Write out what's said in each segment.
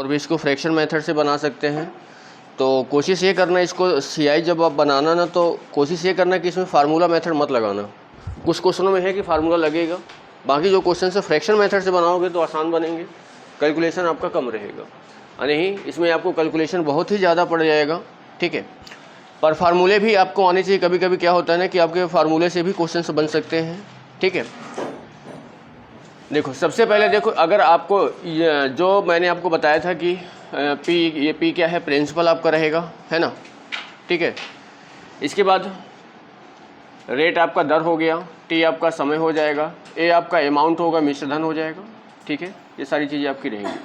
और भी इसको फ्रैक्शन मेथड से बना सकते हैं। तो कोशिश ये करना इसको CI जब आप बनाना ना, तो कोशिश ये करना कि इसमें फार्मूला मेथड मत लगाना। कुछ क्वेश्चनों में है कि फार्मूला लगेगा, बाकी जो क्वेश्चन से फ्रैक्शन मेथड से बनाओगे तो आसान बनेंगे, कैलकुलेशन आपका कम रहेगा। नहीं, इसमें आपको कैलकुलेशन बहुत ही ज़्यादा पड़ जाएगा, ठीक है। पर फार्मूले भी आपको आने चाहिए। कभी कभी क्या होता है ना कि आपके फार्मूले से भी क्वेश्चन बन सकते हैं, ठीक है। देखो सबसे पहले देखो, अगर आपको जो मैंने आपको बताया था कि ये P क्या है, प्रिंसिपल आपका रहेगा, है ना, ठीक है। इसके बाद रेट आपका दर हो गया, T आपका समय हो जाएगा, A आपका अमाउंट होगा, मिश्रधन हो जाएगा, ठीक है। ये सारी चीज़ें आपकी रहेंगी।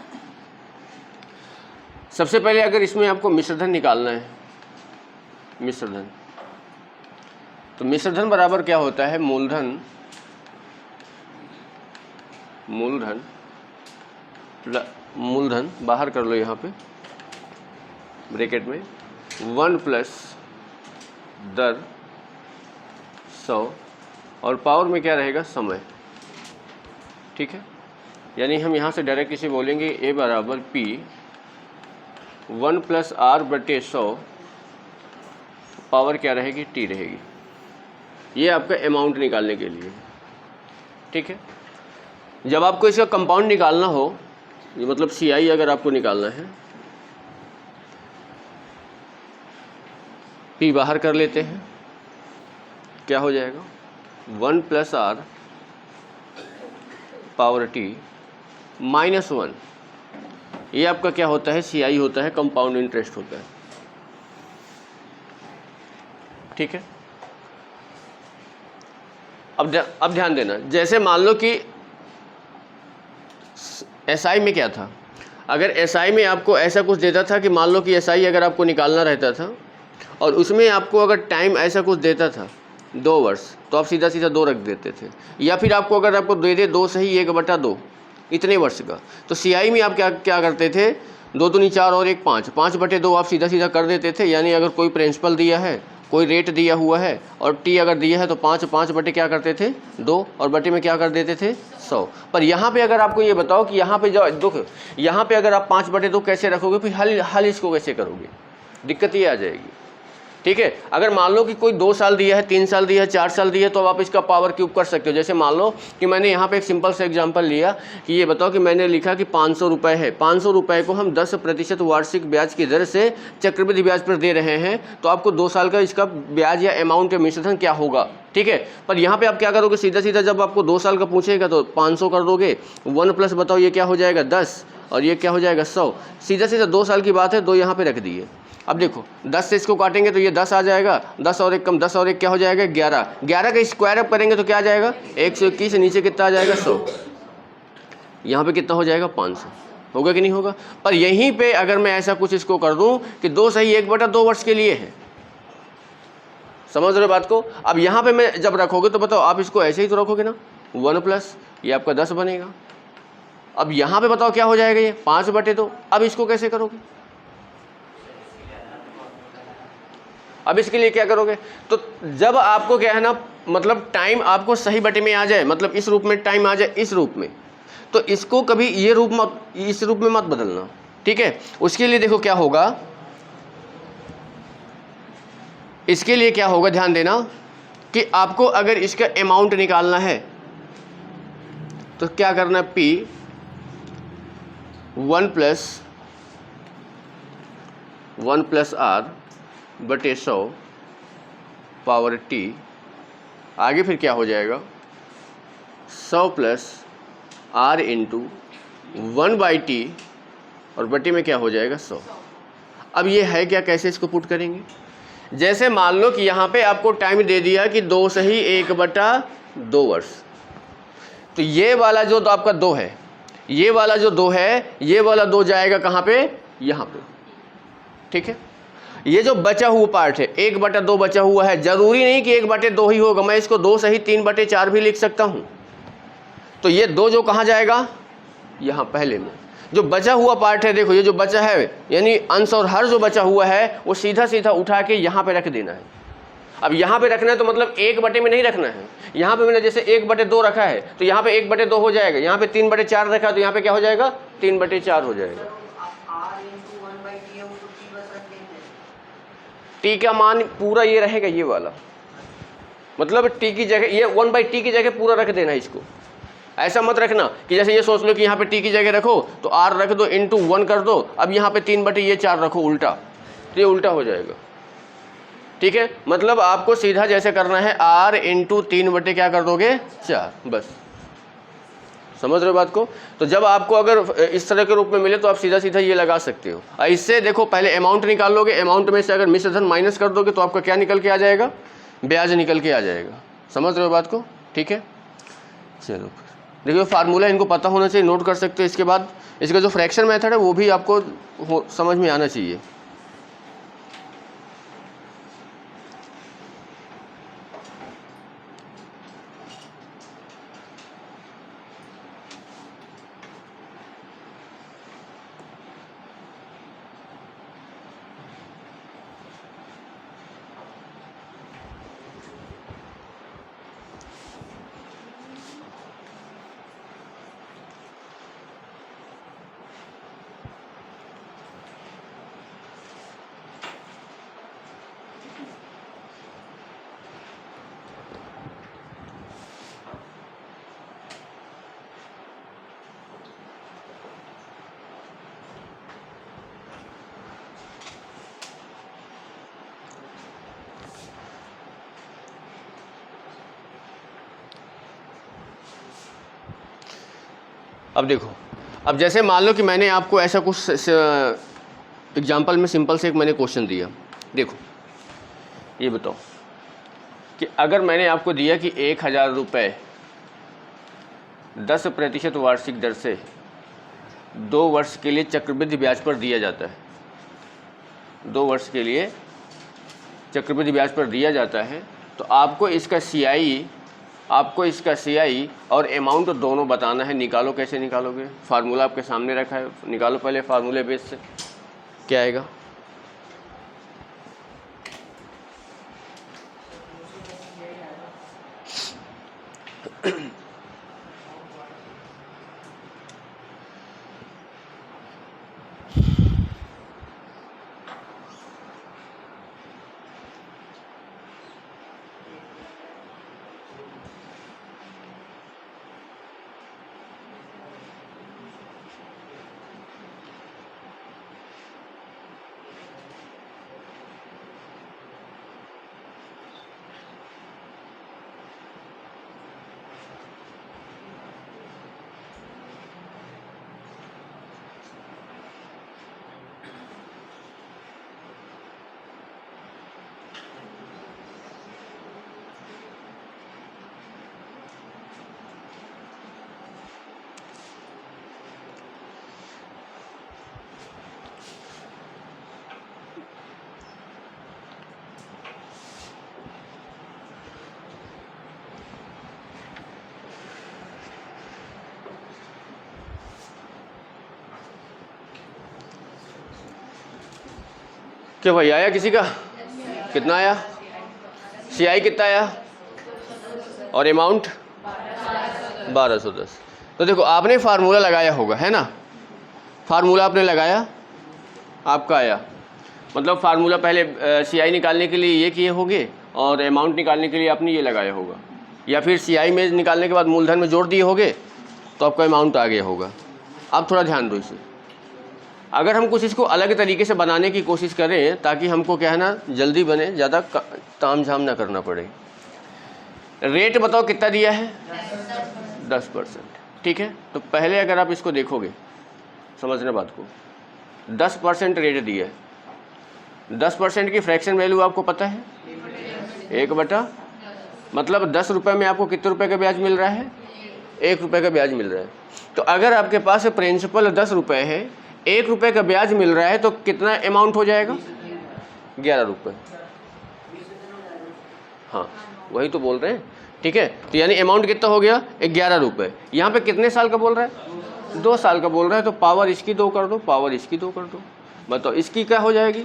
सबसे पहले अगर इसमें आपको मिश्रधन निकालना है, मिश्रधन, तो मिश्रधन बराबर क्या होता है, मूलधन बाहर कर लो यहाँ पे ब्रैकेट में 1 प्लस दर 100 और पावर में क्या रहेगा, समय, ठीक है। यानी हम यहाँ से डायरेक्ट इसे बोलेंगे A बराबर P 1 प्लस R बटे 100, पावर क्या रहेगी, T रहेगी। ये आपका अमाउंट निकालने के लिए, ठीक है। जब आपको इसका कंपाउंड निकालना हो, ये मतलब CI अगर आपको निकालना है, P बाहर कर लेते हैं, क्या हो जाएगा 1 plus R power T minus 1। ये आपका क्या होता है, CI होता है, कंपाउंड इंटरेस्ट होता है, ठीक है। अब ध्यान देना, जैसे मान लो कि SI में क्या था, अगर SI में आपको ऐसा कुछ देता था कि मान लो कि SI अगर आपको निकालना रहता था और उसमें आपको अगर टाइम ऐसा कुछ देता था 2 वर्ष, तो आप सीधा सीधा 2 रख देते थे। या फिर अगर आपको दे दे 2 सही 1/2 इतने वर्ष का, तो CI में आप क्या करते थे, 2 दूनी 4 और 1 5, 5/2 आप सीधा सीधा कर देते थे। यानी अगर कोई प्रिंसिपल दिया है, कोई रेट दिया हुआ है और T अगर दिया है तो 5 बटे क्या करते थे 2 और बटे में क्या कर देते थे 100। पर यहाँ पे अगर आपको ये बताओ कि यहाँ पे जो दुख, यहाँ पे अगर आप 5/2 कैसे रखोगे, फिर हल इसको कैसे करोगे, दिक्कत ये आ जाएगी, ठीक है। अगर मान लो कि कोई 2 साल दिया है, 3 साल दिया है, 4 साल दिया है, तो आप इसका पावर क्यूब कर सकते हो। जैसे मान लो कि मैंने यहाँ पे एक सिंपल सा एग्जांपल लिया कि ये बताओ कि मैंने लिखा कि 500 रुपये है, 500 रुपये को हम 10% वार्षिक ब्याज की दर से चक्रवृद्धि ब्याज पर दे रहे हैं, तो आपको 2 साल का इसका ब्याज या अमाउंट या मिश्रधन क्या होगा, ठीक है। पर यहाँ पर आप क्या करोगे, सीधा सीधा जब आपको 2 साल का पूछेगा तो 500 कर दोगे, 1 प्लस बताओ ये क्या हो जाएगा 10 और ये क्या हो जाएगा 100। सीधा सीधा 2 साल की बात है, 2 यहाँ पे रख दिए। अब देखो 10 से इसको काटेंगे तो ये 10 आ जाएगा, 10 और 1 कम 10 और 1 क्या हो जाएगा 11, 11 का स्क्वायर अप करेंगे तो क्या आ जाएगा 121, नीचे कितना आ जाएगा 100, यहाँ पे कितना हो जाएगा 500, होगा कि नहीं होगा। पर यहीं पे अगर मैं ऐसा कुछ इसको कर दूं कि 2 सही 1/2 वर्ष के लिए है, समझ रहे हो बात को। अब यहाँ पे मैं जब रखोगे तो बताओ आप इसको ऐसे ही तो रखोगे ना, 1 प्लस ये आपका 10 बनेगा। अब यहाँ पे बताओ क्या हो जाएगा ये 5/2। अब इसको कैसे करोगे, अब इसके लिए क्या करोगे, तो जब आपको क्या है ना, मतलब टाइम आपको सही बटे में आ जाए, मतलब इस रूप में टाइम आ जाए इस रूप में, तो इसको कभी ये रूप मत, इस रूप में मत बदलना, ठीक है। उसके लिए देखो क्या होगा, इसके लिए क्या होगा ध्यान देना कि आपको अगर इसका अमाउंट निकालना है तो क्या करना है, P 1 प्लस R बटे 100 पावर T, आगे फिर क्या हो जाएगा 100 प्लस R इंटू 1/T और बटे में क्या हो जाएगा 100। अब ये है क्या, कैसे इसको पुट करेंगे, जैसे मान लो कि यहाँ पे आपको टाइम दे दिया कि 2 सही 1/2 वर्ष, तो ये वाला जो तो आपका 2 है, ये वाला जो 2 है, ये वाला 2 जाएगा कहाँ पे, यहाँ पे, ठीक है। ये जो बचा हुआ पार्ट है 1/2 बचा हुआ है, जरूरी नहीं कि 1/2 ही होगा, मैं इसको 2 सही 3/4 भी लिख सकता हूँ। तो ये 2 जो कहाँ जाएगा, यहाँ पहले में जो बचा हुआ पार्ट है, देखो ये जो बचा है यानी अंश और हर जो बचा हुआ है वो सीधा सीधा उठा के यहाँ पे रख देना है। अब यहाँ पे रखना है तो मतलब 1/में नहीं रखना है, यहाँ पे मैंने जैसे 1/2 रखा है तो यहाँ पे 1/2 हो जाएगा, यहाँ पे 3/4 रखा है तो यहाँ पे क्या हो जाएगा 3/4 हो जाएगा। टी का मान पूरा ये रहेगा, ये वाला, मतलब टी की जगह ये 1/t की जगह पूरा रख देना इसको। ऐसा मत रखना कि जैसे ये सोच लो कि यहाँ पे टी की जगह रखो तो r रख दो, इंटू 1 कर दो, अब यहाँ पे 3/4 रखो उल्टा, तो ये उल्टा हो जाएगा। ठीक है, मतलब आपको सीधा जैसे करना है r इंटू 3 क्या कर दोगे 4, बस। समझ रहे हो बात को? तो जब आपको अगर इस तरह के रूप में मिले तो आप सीधा सीधा ये लगा सकते हो। इससे देखो पहले अमाउंट निकाल लोगे, अमाउंट में से अगर मिश्र धन माइनस कर दोगे तो आपका क्या निकल के आ जाएगा? ब्याज निकल के आ जाएगा। समझ रहे हो बात को? ठीक है, चलो देखिए फार्मूला इनको पता होना चाहिए, नोट कर सकते हो। इसके बाद इसका जो फ्रैक्शन मेथड है वो भी आपको समझ में आना चाहिए। अब देखो, अब जैसे मान लो कि मैंने आपको ऐसा कुछ एग्जाम्पल में सिंपल से एक मैंने क्वेश्चन दिया। देखो ये बताओ कि अगर मैंने आपको दिया कि 1000 रुपये 10% वार्षिक दर से 2 वर्ष के लिए चक्रवृद्धि ब्याज पर दिया जाता है, 2 वर्ष के लिए चक्रवृद्धि ब्याज पर दिया जाता है, तो आपको इसका CI और अमाउंट दोनों बताना है। निकालो, कैसे निकालोगे? फार्मूला आपके सामने रखा है, निकालो पहले फार्मूले बेस से। क्या आएगा? क्या भाई आया किसी का? कितना आया? CI कितना आया? और अमाउंट 1210। तो देखो आपने फार्मूला लगाया होगा, है ना? फार्मूला आपने लगाया, आपका आया, मतलब फार्मूला पहले CI निकालने के लिए ये किए होंगे और अमाउंट निकालने के लिए आपने ये लगाया होगा, या फिर CI में निकालने के बाद मूलधन में जोड़ दिए होंगे तो आपका अमाउंट आ गया होगा। अब थोड़ा ध्यान दो इसे, अगर हम कुछ इसको अलग तरीके से बनाने की कोशिश करें ताकि हमको क्या है ना जल्दी बने, ज़्यादा ताम झाम ना करना पड़े। रेट बताओ कितना दिया है? 10%। ठीक है, तो पहले अगर आप इसको देखोगे, समझना बात को, 10% रेट दिया है। 10% की फ्रैक्शन वैल्यू आपको पता है? 1/, मतलब 10 रुपये में आपको कितने रुपए का ब्याज मिल रहा है? 1 रुपये का ब्याज मिल रहा है। तो अगर आपके पास प्रिंसिपल 10 रुपये है, 1 रुपये का ब्याज मिल रहा है, तो कितना अमाउंट हो जाएगा? 11 रुपये। हाँ वही तो बोल रहे हैं। ठीक है, तो यानी अमाउंट कितना हो गया? 11 रुपये। यहाँ पे कितने साल का बोल रहा है? 2 साल का बोल रहा है, तो पावर इसकी 2 कर दो, पावर इसकी 2 कर दो। बताओ इसकी क्या हो जाएगी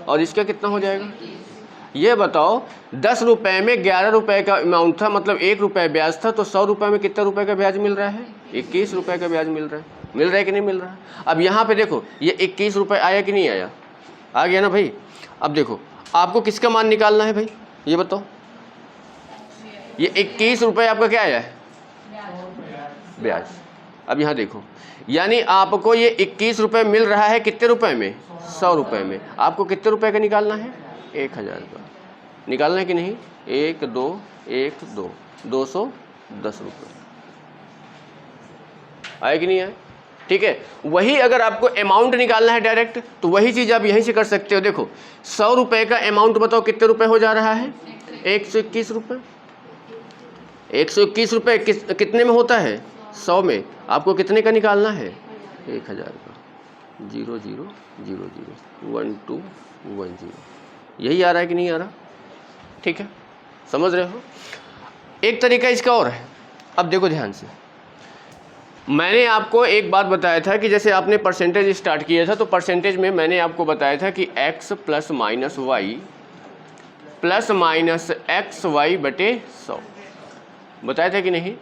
और इसका कितना हो जाएगा? ये बताओ 10 रुपये में 11 रुपये का अमाउंट था, मतलब 1 रुपये ब्याज था, तो 100 रुपये में कितना रुपये का ब्याज मिल रहा है? 21 रुपये का ब्याज मिल रहा है। मिल रहा है कि नहीं मिल रहा है? अब यहाँ पे देखो ये 21 रुपये आया कि नहीं आया? आ गया ना भाई। अब देखो आपको किसका मान निकालना है भाई, ये बताओ। ये 21 रुपये आपका क्या आया है? ब्याज। अब यहाँ देखो, यानी आपको ये 21 रुपये मिल रहा है कितने रुपए में? 100 रुपये में। आपको कितने रुपए का निकालना है? 1000 का निकालना है कि नहीं? 1 2 1 2 210 रुपये आए कि नहीं आए? ठीक है। वही अगर आपको अमाउंट निकालना है डायरेक्ट, तो वही चीज़ आप यहीं से कर सकते हो। देखो 100 रुपये का अमाउंट बताओ कितने रुपए हो जा रहा है? 121 रुपये। 121 रुपये कितने में होता है? 100 में। आपको कितने का निकालना है? 1000 का। 0 0 0 0 1 2 1 0। यही आ रहा है कि नहीं आ रहा? ठीक है, समझ रहे हो? एक तरीका इसका और है। अब देखो ध्यान से, मैंने आपको एक बात बताया था कि जैसे आपने परसेंटेज स्टार्ट किया था, तो परसेंटेज में मैंने आपको बताया था कि x plus minus Y plus minus X Y बटे 100 बताया था कि नहीं?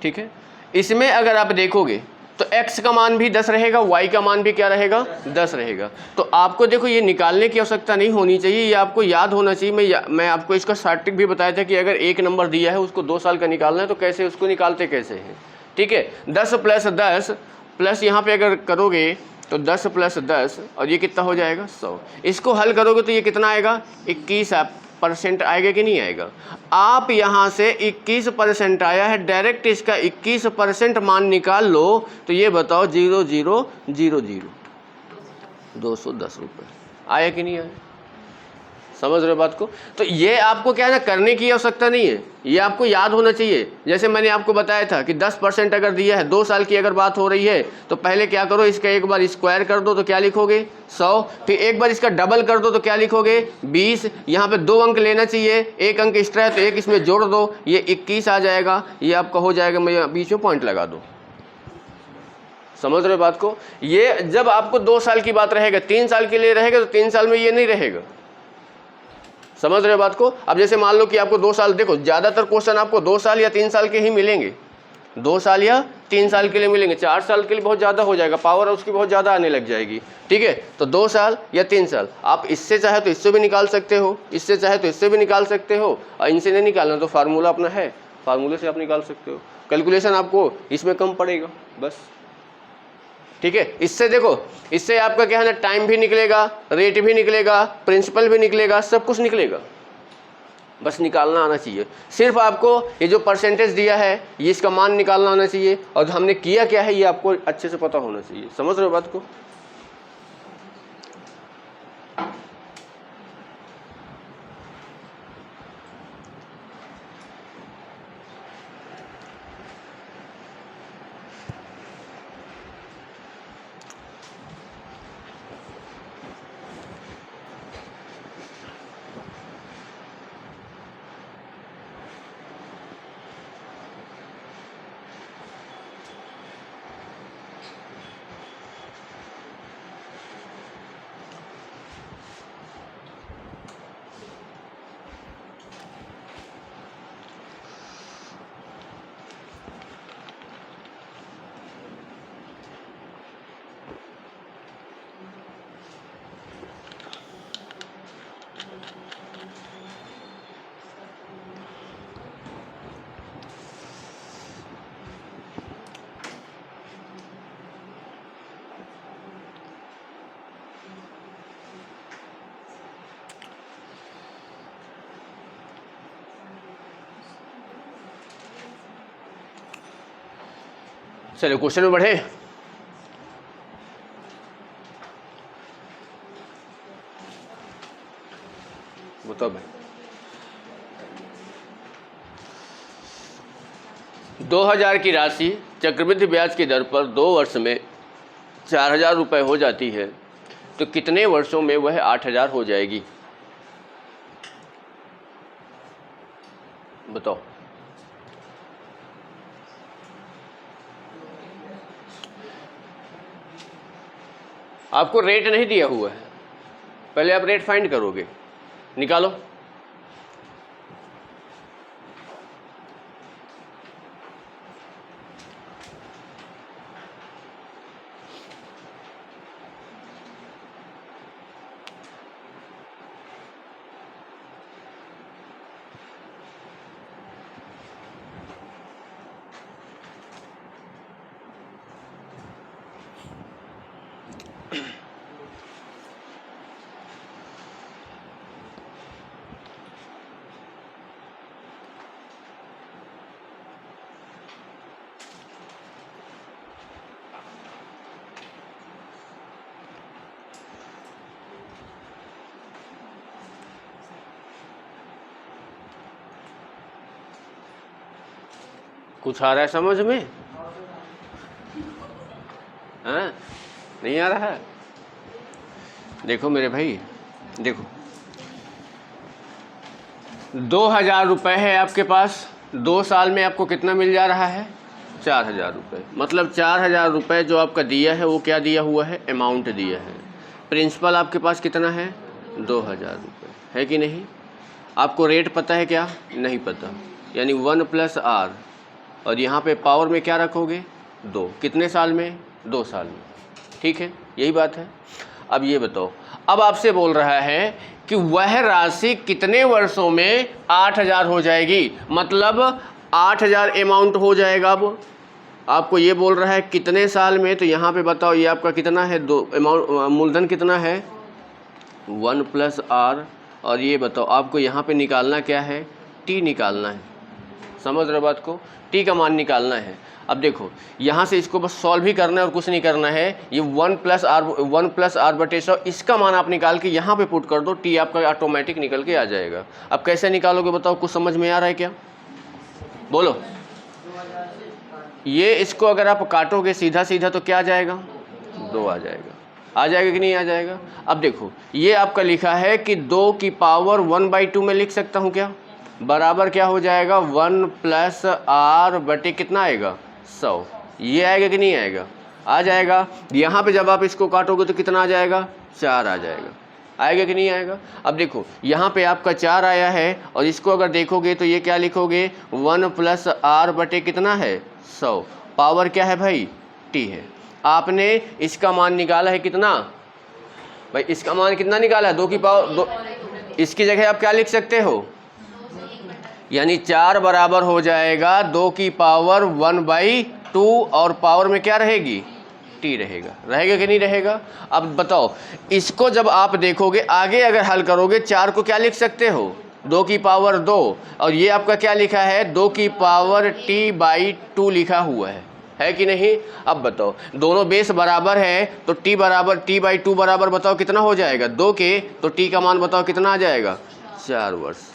ठीक है। इसमें अगर आप देखोगे तो x का मान भी 10 रहेगा, y का मान भी क्या रहेगा? 10 रहेगा। तो आपको देखो ये निकालने की आवश्यकता नहीं होनी चाहिए, ये आपको याद होना चाहिए। मैं आपको इसका शॉर्ट ट्रिक भी बताया था कि अगर एक नंबर दिया है उसको 2 साल का निकालना है तो कैसे उसको निकालते कैसे हैं। ठीक है। 10 प्लस 10 प्लस यहाँ पे अगर करोगे तो 10 प्लस 10 और ये कितना हो जाएगा? 100। इसको हल करोगे तो ये कितना आएगा? 21% आएगा कि नहीं आएगा? आप यहाँ से 21% आया है, डायरेक्ट इसका 21% मान निकाल लो तो ये बताओ 0 0 0 0 210 रुपये आया कि नहीं आया? समझ रहे हो बात को? तो ये आपको क्या है ना, करने की आवश्यकता नहीं है, ये आपको याद होना चाहिए। जैसे मैंने आपको बताया था कि 10% अगर दिया है, 2 साल की अगर बात हो रही है, तो पहले क्या करो, इसका एक बार स्क्वायर कर दो तो क्या लिखोगे? 100। फिर एक बार इसका डबल कर दो तो क्या लिखोगे? 20। यहाँ पे 2 अंक लेना चाहिए, 1 अंक एक्स्ट्रा है तो 1 इसमें जोड़ दो, ये 21 आ जाएगा। ये आपका हो जाएगा, मैं बीच में पॉइंट लगा दो। समझ रहे हो बात को? ये जब आपको 2 साल की बात रहेगा, 3 साल के लिए रहेगा तो 3 साल में ये नहीं रहेगा। समझ रहे हो बात को? अब जैसे मान लो कि आपको 2 साल, देखो ज़्यादातर क्वेश्चन आपको 2 साल या 3 साल के ही मिलेंगे, 2 साल या 3 साल के लिए मिलेंगे। 4 साल के लिए बहुत ज़्यादा हो जाएगा, पावर उसकी बहुत ज़्यादा आने लग जाएगी। ठीक है, तो 2 साल या 3 साल आप इससे चाहे तो इससे भी निकाल सकते हो, इससे चाहे तो इससे भी निकाल सकते हो, और इनसे नहीं निकालना तो फार्मूला अपना है, फार्मूले से आप निकाल सकते हो। कैलकुलेशन आपको इसमें कम पड़ेगा बस। ठीक है, इससे देखो, इससे आपका क्या है ना, टाइम भी निकलेगा, रेट भी निकलेगा, प्रिंसिपल भी निकलेगा, सब कुछ निकलेगा। बस निकालना आना चाहिए। सिर्फ आपको ये जो परसेंटेज दिया है ये इसका मान निकालना आना चाहिए, और हमने किया क्या है ये आपको अच्छे से पता होना चाहिए। समझ रहे हो बात को? चलो क्वेश्चन में बढ़े। बताओ भाई, 2000 की राशि चक्रवृद्धि ब्याज की दर पर 2 वर्ष में 4000 रुपये हो जाती है, तो कितने वर्षों में वह 8000 हो जाएगी? बताओ। आपको रेट नहीं दिया हुआ है, पहले आप रेट फाइंड करोगे, निकालो। कुछ आ रहा है समझ में? हाँ, नहीं आ रहा है? देखो मेरे भाई, देखो 2,000 रुपये है आपके पास, 2 साल में आपको कितना मिल जा रहा है? 4,000 रुपये। मतलब 4,000 रुपये जो आपका दिया है वो क्या दिया हुआ है? अमाउंट दिया है। प्रिंसिपल आपके पास कितना है? 2,000 रुपये, है कि नहीं? आपको रेट पता है क्या? नहीं पता, यानी 1 + r, और यहाँ पे पावर में क्या रखोगे? 2। कितने साल में? 2 साल में। ठीक है, यही बात है। अब ये बताओ, अब आपसे बोल रहा है कि वह राशि कितने वर्षों में 8,000 हो जाएगी, मतलब 8,000 अमाउंट हो जाएगा। अब आपको ये बोल रहा है कितने साल में, तो यहाँ पे बताओ ये आपका कितना है? 2 अमाउंट, मूलधन कितना है? 1 + r, और ये बताओ आपको यहाँ पे निकालना क्या है? t निकालना है। समझ रहे बात को? t का मान निकालना है। अब देखो यहाँ से इसको बस सॉल्व ही करना है और कुछ नहीं करना है। ये 1 + r/100, इसका मान आप निकाल के यहाँ पे पुट कर दो, t आपका ऑटोमेटिक निकल के आ जाएगा। अब कैसे निकालोगे बताओ? कुछ समझ में आ रहा है क्या? बोलो। ये इसको अगर आप काटोगे सीधा सीधा तो क्या आ जाएगा? 2 आ जाएगा। आ जाएगा कि नहीं आ जाएगा? अब देखो ये आपका लिखा है कि 2 की पावर 1/2 में लिख सकता हूँ क्या? बराबर क्या हो जाएगा? 1 + r बटे कितना आएगा? 100। ये आएगा कि नहीं आएगा? आ जाएगा। यहाँ पे जब आप इसको काटोगे तो कितना आ जाएगा? 4 आ जाएगा। आएगा कि नहीं आएगा? अब देखो यहाँ पे आपका 4 आया है, और इसको अगर देखोगे तो ये क्या लिखोगे? 1 + r बटे कितना है? 100। पावर क्या है भाई? t है। आपने इसका मान निकाला है कितना भाई? इसका मान कितना निकाला है? 2 की पावर 2। इसकी जगह आप क्या लिख सकते हो? यानी 4 बराबर हो जाएगा 2 की पावर 1/2, और पावर में क्या रहेगी? t रहेगा। रहेगा कि नहीं रहेगा? अब बताओ इसको जब आप देखोगे आगे, अगर हल करोगे 4 को क्या लिख सकते हो? 2 की पावर 2, और ये आपका क्या लिखा है? 2 की पावर t/2 लिखा हुआ है कि नहीं? अब बताओ दोनों बेस बराबर है तो t/2 बराबर बताओ कितना हो जाएगा? 2 के, तो t का मान बताओ कितना आ जाएगा? 4 वर्ष।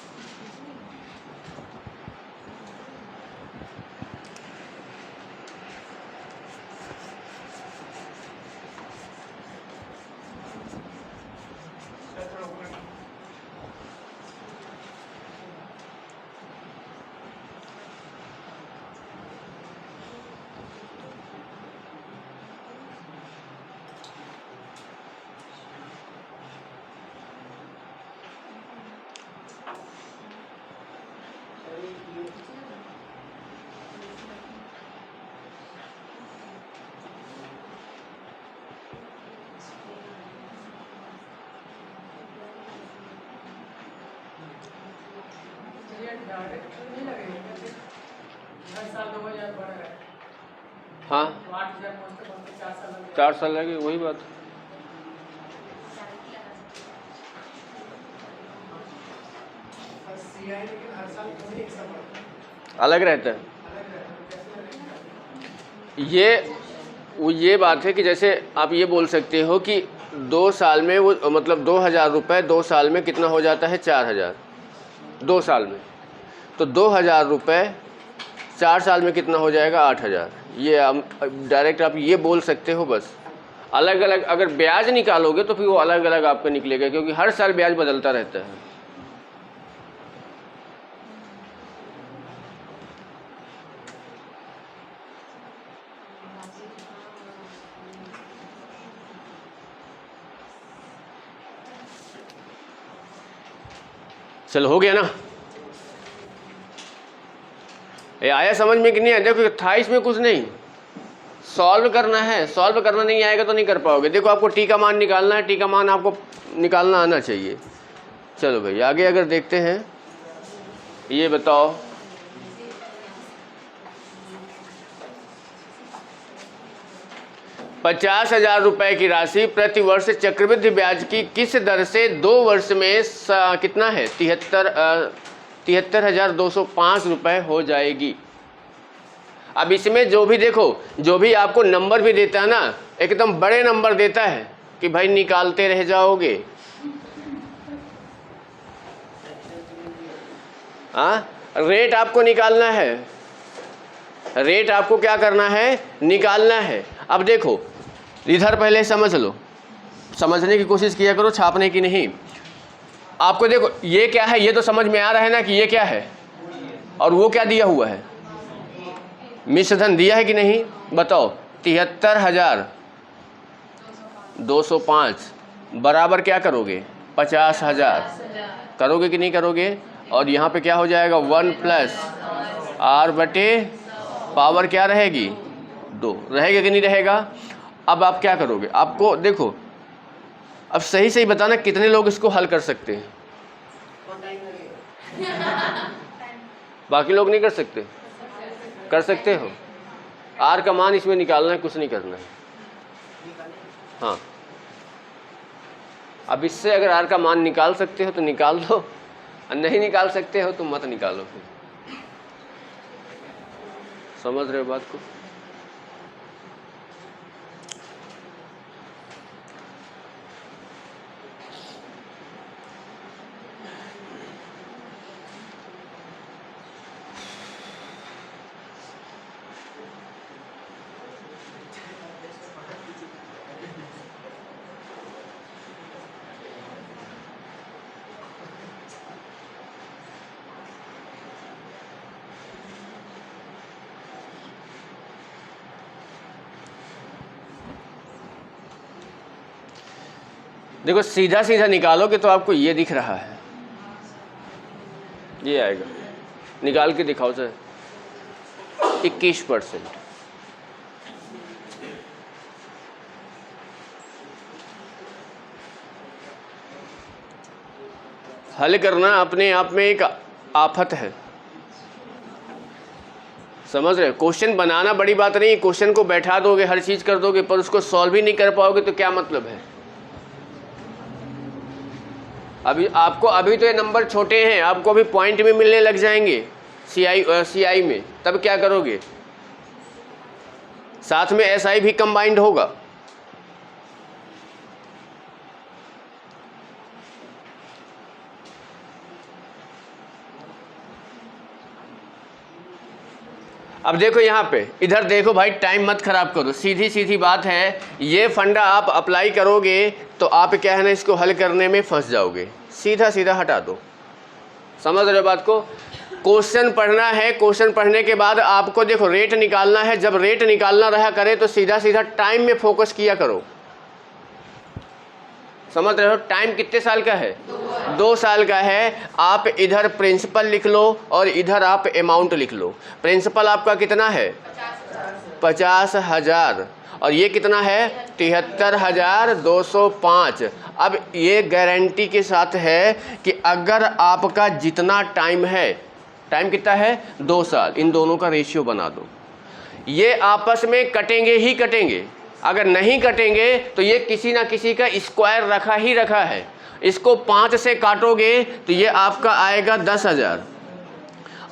हाँ 4 साल लगे, वही बात। अलग रहता है। ये बात है कि जैसे आप ये बोल सकते हो कि 2 साल में वो, मतलब 2,000 रुपये 2 साल में कितना हो जाता है? 4,000 2 साल में। तो 2,000 रुपये 4 साल में कितना हो जाएगा? 8,000। ये डायरेक्ट आप ये बोल सकते हो। बस अलग अलग अगर ब्याज निकालोगे तो फिर वो अलग अलग आपका निकलेगा, क्योंकि हर साल ब्याज बदलता रहता है। चलो हो गया ना? ये आया समझ में कि नहीं आया? देखो था इसमें कुछ नहीं, सॉल्व करना है। सॉल्व करना नहीं आएगा तो नहीं कर पाओगे। देखो आपको टी का मान निकालना है, टी का मान आपको निकालना आना चाहिए। चलो भाई आगे अगर देखते हैं, ये बताओ 50,000 रुपये की राशि प्रति वर्ष चक्रवृद्धि ब्याज की किस दर से 2 वर्ष में कितना है 73,205 रुपये हो जाएगी। अब इसमें जो भी देखो, जो भी आपको नंबर भी देता है ना, एकदम बड़े नंबर देता है कि भाई निकालते रह जाओगे। हाँ, रेट आपको निकालना है, रेट आपको क्या करना है, निकालना है। अब देखो इधर पहले समझ लो, समझने की कोशिश किया करो, छापने की नहीं। आपको देखो ये क्या है, ये तो समझ में आ रहा है ना कि ये क्या है, और वो क्या दिया हुआ है, मिश्र धन दिया है कि नहीं, बताओ। 73,205 बराबर क्या करोगे, 50,000 करोगे कि नहीं करोगे। और यहाँ पे क्या हो जाएगा, 1 प्लस आर बटे पावर क्या रहेगी, 2 रहेगा कि नहीं रहेगा। अब आप क्या करोगे, आपको देखो अब सही सही बताना कितने लोग इसको हल कर सकते हैं। बाकी लोग नहीं कर सकते, कर सकते हो। आर का मान इसमें निकालना है, कुछ नहीं करना है। हाँ, अब इससे अगर आर का मान निकाल सकते हो तो निकाल लो, और नहीं निकाल सकते हो तो मत निकालो। फिर समझ रहे हो बात को। देखो सीधा सीधा निकालोगे तो आपको ये दिख रहा है, ये आएगा, निकाल के दिखाओ सर। 21%। हल करना अपने आप में एक आफत है, समझ रहे हो। क्वेश्चन बनाना बड़ी बात नहीं, क्वेश्चन को बैठा दोगे, हर चीज कर दोगे, पर उसको सॉल्व ही नहीं कर पाओगे तो क्या मतलब है। अभी आपको, अभी तो ये नंबर छोटे हैं, आपको अभी पॉइंट में मिलने लग जाएंगे सीआई में, तब क्या करोगे। साथ में एसआई भी कंबाइंड होगा। अब देखो यहाँ पे, इधर देखो भाई, टाइम मत खराब करो, सीधी सीधी बात है। ये फंडा आप अप्लाई करोगे तो आप क्या है ना, इसको हल करने में फंस जाओगे। सीधा सीधा हटा दो, समझ रहे हो बात को। क्वेश्चन पढ़ना है, क्वेश्चन पढ़ने के बाद आपको देखो रेट निकालना है। जब रेट निकालना रहा करे तो सीधा सीधा टाइम में फोकस किया करो, समझ रहे हो। टाइम कितने साल का है, 2 साल का है। आप इधर प्रिंसिपल लिख लो और इधर आप अमाउंट लिख लो। प्रिंसिपल आपका कितना है, 50,000, और ये कितना है, 73,205। अब ये गारंटी के साथ है कि अगर आपका जितना टाइम है, टाइम कितना है, 2 साल, इन दोनों का रेशियो बना दो। ये आपस में कटेंगे ही कटेंगे, अगर नहीं कटेंगे तो ये किसी ना किसी का स्क्वायर रखा ही रखा है। इसको 5 से काटोगे तो ये आपका आएगा 10,000,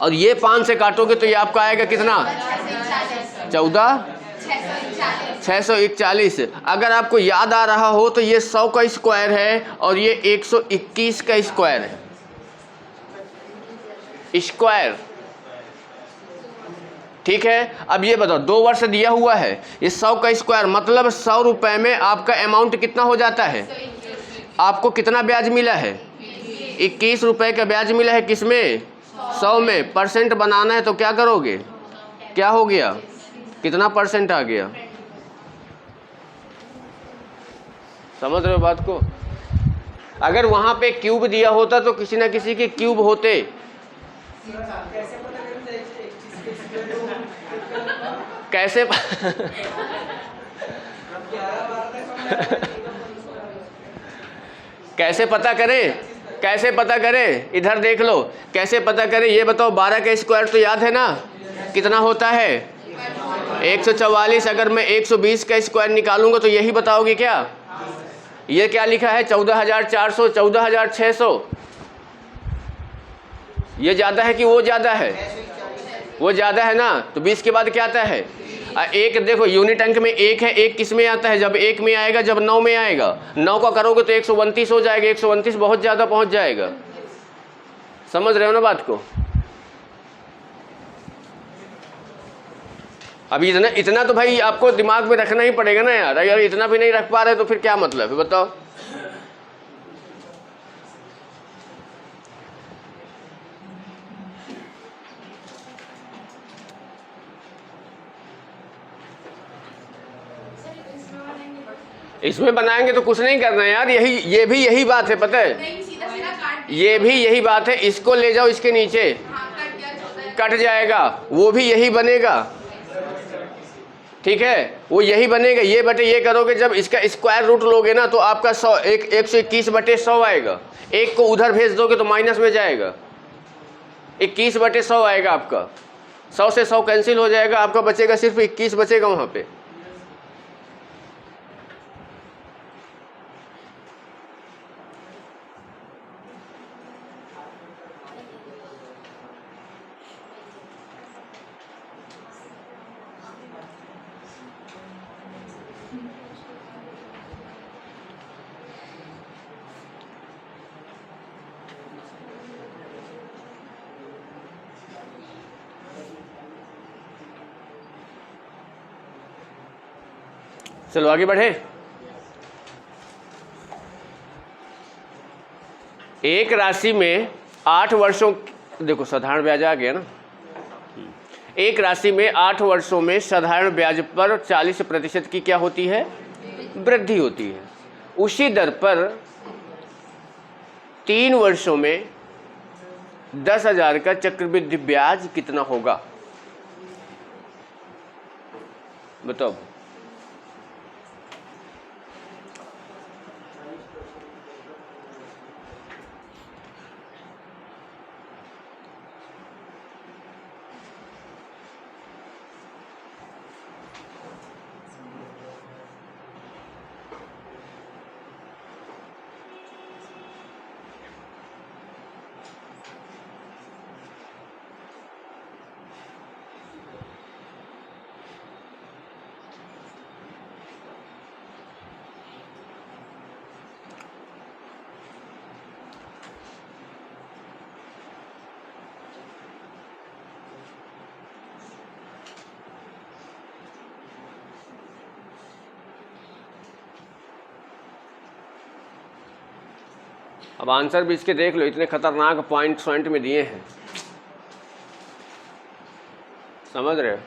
और ये 5 से काटोगे तो ये आपका आएगा कितना, 641। अगर आपको याद आ रहा हो तो ये 100 का स्क्वायर है और ये 121 का स्क्वायर है, स्क्वायर, ठीक है। अब ये बताओ, 2 वर्ष दिया हुआ है, ये 100 का स्क्वायर मतलब 100 रुपए में आपका अमाउंट कितना हो जाता है। आपको कितना ब्याज मिला है, 21 रुपए का ब्याज मिला है, किसमें, 100 में। परसेंट बनाना है तो क्या करोगे, क्या हो गया, कितना परसेंट आ गया, समझ रहे हो बात को। अगर वहां पे क्यूब दिया होता तो किसी ना किसी के क्यूब होते। कैसे कैसे पता करें, कैसे पता करें, इधर देख लो, कैसे पता करें ये बताओ। 12 का स्क्वायर तो याद है ना, कितना होता है, 144। अगर मैं 120 का स्क्वायर निकालूंगा तो यही बताओगे क्या? ये क्या लिखा है? 14,400, 14,600। ये ज़्यादा है कि वो ज़्यादा है? वो ज़्यादा है ना। तो 20 के बाद क्या आता है? एक। देखो यूनिट अंक में एक है, एक किस में आता है? जब एक में आएगा, जब 9 में आएगा। 9 का करोगे तो 129 हो जाएगा। 129 बहुत ज़्यादा पहुंच जाएगा। समझ रहे हो ना बात को? अभी इतना तो भाई आपको दिमाग में रखना ही पड़ेगा ना यार। अगर इतना भी नहीं रख पा रहे तो फिर क्या मतलब है, बताओ। इसमें बनाएंगे तो कुछ नहीं करना यार। ये भी यही बात है, पता है? ये भी यही बात है। इसको ले जाओ इसके नीचे, कट जाएगा, वो भी यही बनेगा। ठीक है, वो यही बनेगा। ये बटे ये करोगे, जब इसका स्क्वायर रूट लोगे ना तो आपका 121/100 आएगा। एक को उधर भेज दोगे तो माइनस में जाएगा। 21/100 आएगा आपका। 100 से 100 कैंसिल हो जाएगा, आपका बचेगा सिर्फ 21 बचेगा वहाँ पे। चलो आगे बढ़े। एक राशि में 8 वर्षों, देखो साधारण ब्याज आ गया ना। एक राशि में 8 वर्षों में साधारण ब्याज पर 40% की क्या होती है? वृद्धि होती है। उसी दर पर 3 वर्षों में 10,000 का चक्रवृद्धि ब्याज कितना होगा? बताओ। अब आंसर भी इसके देख लो, इतने खतरनाक पॉइंट में दिए हैं। समझ रहे हो?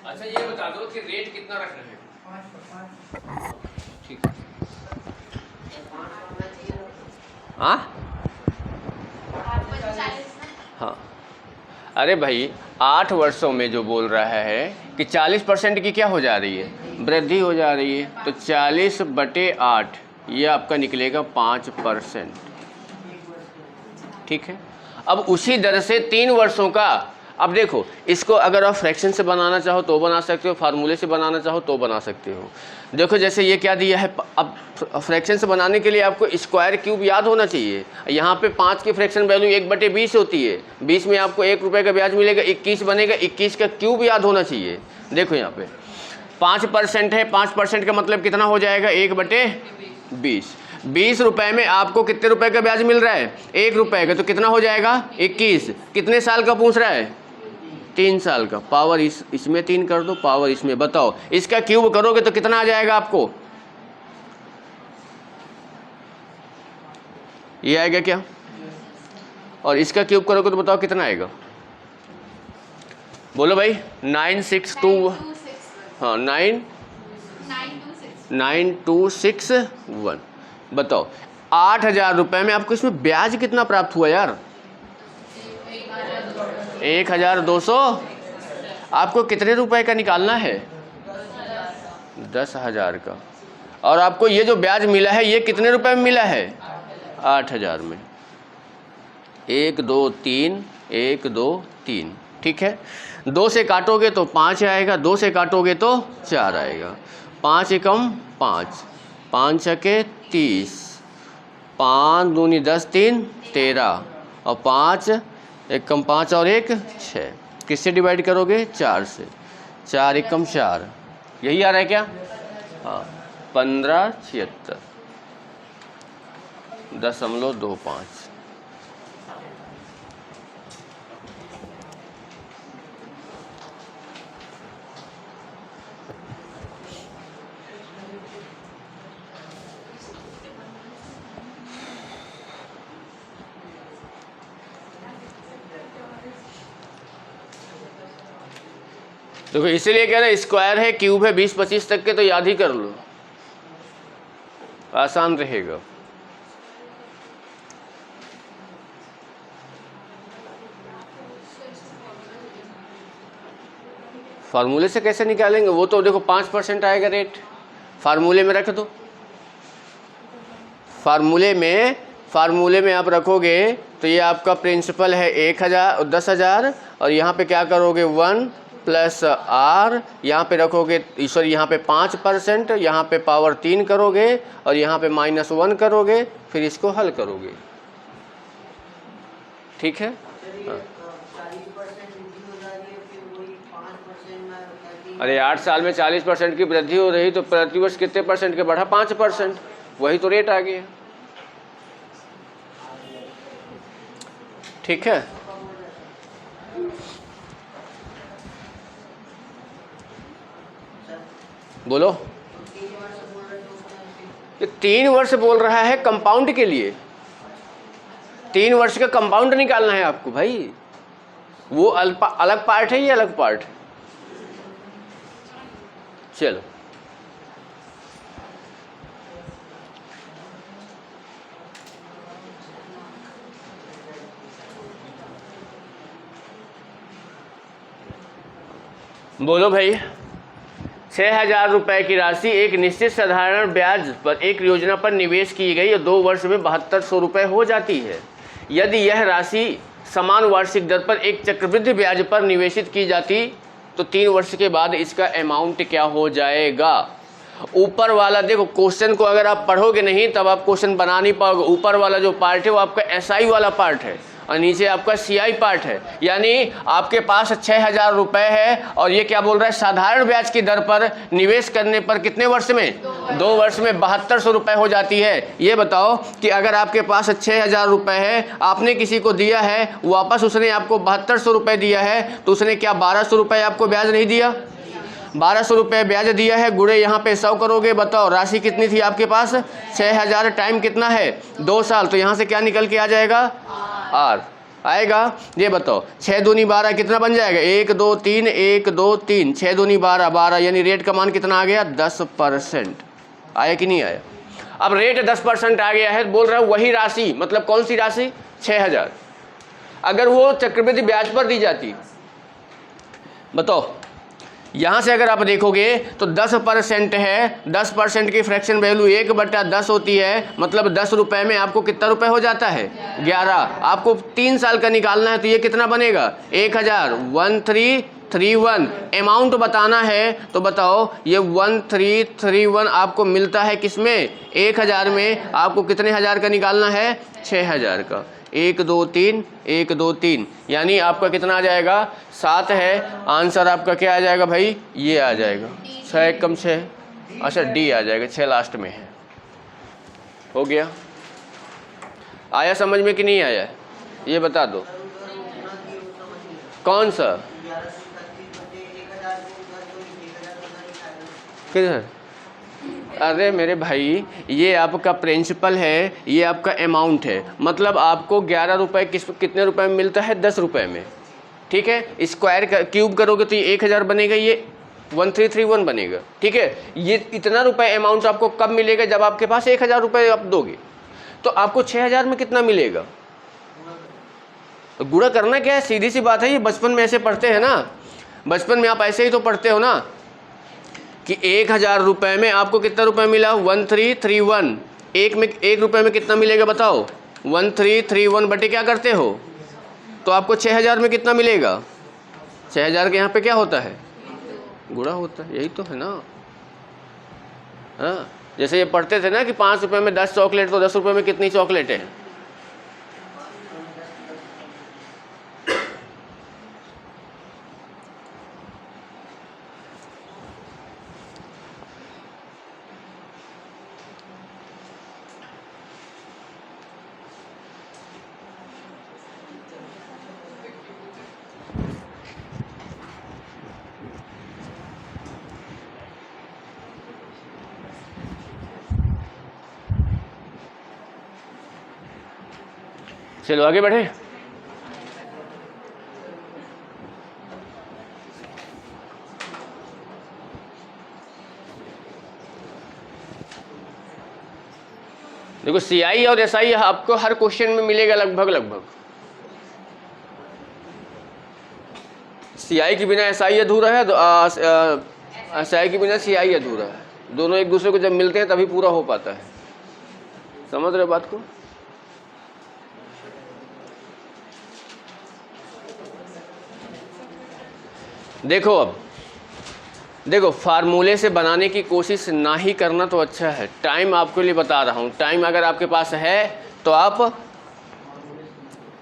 अच्छा ये बता दो कि रेट कितना रख रहे हैं? ठीक है। हाँ हाँ, अरे भाई 8 वर्षों में जो बोल रहा है कि 40% की क्या हो जा रही है, वृद्धि हो जा रही है, तो 40/8 ये आपका निकलेगा 5%। ठीक है। अब उसी दर से 3 वर्षों का, अब देखो इसको अगर आप फ्रैक्शन से बनाना चाहो तो बना सकते हो, फार्मूले से बनाना चाहो तो बना सकते हो। देखो जैसे ये क्या दिया है, अब फ्रैक्शन से बनाने के लिए आपको स्क्वायर क्यूब याद होना चाहिए। यहाँ पे 5 की फ्रैक्शन वैल्यू 1/20 होती है, 20 में आपको 1 रुपये का ब्याज मिलेगा, 21 बनेगा, 21 का क्यूब याद होना चाहिए। देखो यहाँ पे 5% है, 5% का मतलब कितना हो जाएगा, 1/20। 20 रुपए में आपको कितने रुपए का ब्याज मिल रहा है, 1 रुपये का, तो कितना हो जाएगा 21। कितने साल का पूछ रहा है, 3 साल का। पावर इसमें 3 कर दो, पावर इसमें, बताओ इसका क्यूब करोगे तो कितना आ जाएगा आपको, ये आएगा क्या, और इसका क्यूब करोगे तो बताओ कितना आएगा, बोलो भाई। 962, हाँ 9261। बताओ 8,000 रुपये में आपको इसमें ब्याज कितना प्राप्त हुआ यार, 1,200। आपको कितने रुपए का निकालना है, 10,000 का। और आपको ये जो ब्याज मिला है ये कितने रुपए में मिला है, 8,000 में। 1 2 3, 1 2 3। ठीक है। 2 से काटोगे तो 5 आएगा, 2 से काटोगे तो 4 आएगा। 5 एकम 5, 5 छके 30, 5 दूनी 10, 3 13, और 5 एकम 5 और 1 6। किससे डिवाइड करोगे, 4 से। 4 एकम 4, यही आ रहा है क्या, हाँ 1576.25। देखो इसीलिए कह रहे हैं स्क्वायर है, क्यूब है, 20-25 तक के तो याद ही कर लो, आसान रहेगा। फार्मूले से कैसे निकालेंगे, वो तो देखो 5% आएगा रेट, फार्मूले में रख दो। फार्मूले में आप रखोगे तो ये आपका प्रिंसिपल है 10,000, और यहाँ पे क्या करोगे 1 प्लस आर, यहाँ पे रखोगे, सॉरी यहाँ पे 5%, यहाँ पे पावर 3 करोगे, और यहाँ पे -1 करोगे, फिर इसको हल करोगे। ठीक है। हाँ। अरे 8 साल में 40% की वृद्धि हो रही तो प्रतिवर्ष कितने परसेंट के बढ़ा, 5%, वही तो रेट आ गया। ठीक है। बोलो। ये 3 वर्ष बोल रहा है कंपाउंड के लिए, 3 वर्ष का कंपाउंड निकालना है आपको भाई। वो अलग पार्ट है, ये अलग पार्ट है। चलो बोलो भाई। 6,000 रुपये की राशि एक निश्चित साधारण ब्याज पर एक योजना पर निवेश की गई और 2 वर्ष में 7200 रुपये हो जाती है। यदि यह राशि समान वार्षिक दर पर एक चक्रवृद्धि ब्याज पर निवेशित की जाती तो 3 वर्ष के बाद इसका अमाउंट क्या हो जाएगा। ऊपर वाला देखो, क्वेश्चन को अगर आप पढ़ोगे नहीं तब आप क्वेश्चन बना नहीं पाओगे। ऊपर वाला जो पार्ट है वो आपका एसआई वाला पार्ट है और नीचे आपका सीआई पार्ट है। यानी आपके पास 6,000 रुपये है और ये क्या बोल रहा है, साधारण ब्याज की दर पर निवेश करने पर कितने वर्ष में, 2 वर्ष में 7200 रुपये हो जाती है। ये बताओ कि अगर आपके पास 6,000 रुपये है, आपने किसी को दिया है, वापस उसने आपको 7200 रुपये दिया है, तो उसने क्या 1200 रुपये आपको ब्याज नहीं दिया, 1200 रुपये ब्याज दिया है, गुणे यहाँ पे 100 करोगे। बताओ राशि कितनी थी आपके पास, 6,000, टाइम कितना है 2 साल, तो यहाँ से क्या निकल के आ जाएगा, आर आएगा। ये बताओ 6 दूनी 12 कितना बन जाएगा, 1 2 3, 1 2 3, 6 दूनी 12, 12, यानी रेट का मान कितना आ गया, 10%। आया कि नहीं आया। अब रेट 10% आ गया है, बोल रहा है वही राशि, मतलब कौन सी राशि, 6,000, अगर वो चक्रवृद्धि ब्याज पर दी जाती बताओ, यहाँ से अगर आप देखोगे तो 10% है, 10% की फ्रैक्शन वैल्यू 1/10 होती है, मतलब 10 रुपये में आपको कितना रुपए हो जाता है? 11। आपको 3 साल का निकालना है तो ये कितना बनेगा? 1000, 1331। अमाउंट बताना है तो बताओ, ये 1331 आपको मिलता है किसमें? 1000 में। आपको कितने हज़ार का निकालना है? 6000 का। 1 2 3 1 2 3, यानी आपका कितना आ जाएगा? 7 है। आंसर आपका क्या आ जाएगा भाई? ये आ जाएगा 6 कम 6। अच्छा डी आ जाएगा, 6 लास्ट में है। हो गया? आया समझ में कि नहीं आया? ये बता दो कौन सा किधर? अरे मेरे भाई, ये आपका प्रिंसिपल है, ये आपका अमाउंट है, मतलब आपको 11 रुपये कितने रुपए में मिलता है? 10 रुपये में। ठीक है, स्क्वायर क्यूब करोगे तो ये 1000 बनेगा, ये 1331 बनेगा। ठीक है, ये इतना रुपए अमाउंट आपको कब मिलेगा? जब आपके पास 1000 रुपये आप दोगे, तो आपको 6000 में कितना मिलेगा? गुणा करना क्या है, सीधी सी बात है। ये बचपन में ऐसे पढ़ते हैं ना, बचपन में आप ऐसे ही तो पढ़ते हो ना कि 1000 रुपये में आपको कितना रुपए मिला? 1331। एक रुपये में कितना मिलेगा बताओ? 1331 बटे क्या करते हो? तो आपको 6000 में कितना मिलेगा? 6000 के यहाँ पे क्या होता है? गुणा होता है, यही तो है ना। हाँ, जैसे ये पढ़ते थे ना कि 5 रुपये में 10 चॉकलेट, तो 10 रुपये में कितनी चॉकलेट है? चलो आगे बढ़े। देखो, सीआई और एसआई आपको हर क्वेश्चन में मिलेगा लगभग। सीआई के बिना एसआई अधूरा है, एसआई के बिना सीआई अधूरा है। दोनों एक दूसरे को जब मिलते हैं तभी पूरा हो पाता है। समझ रहे बात को? देखो, अब देखो, फार्मूले से बनाने की कोशिश ना ही करना तो अच्छा है। टाइम आपके लिए बता रहा हूँ, टाइम अगर आपके पास है तो आप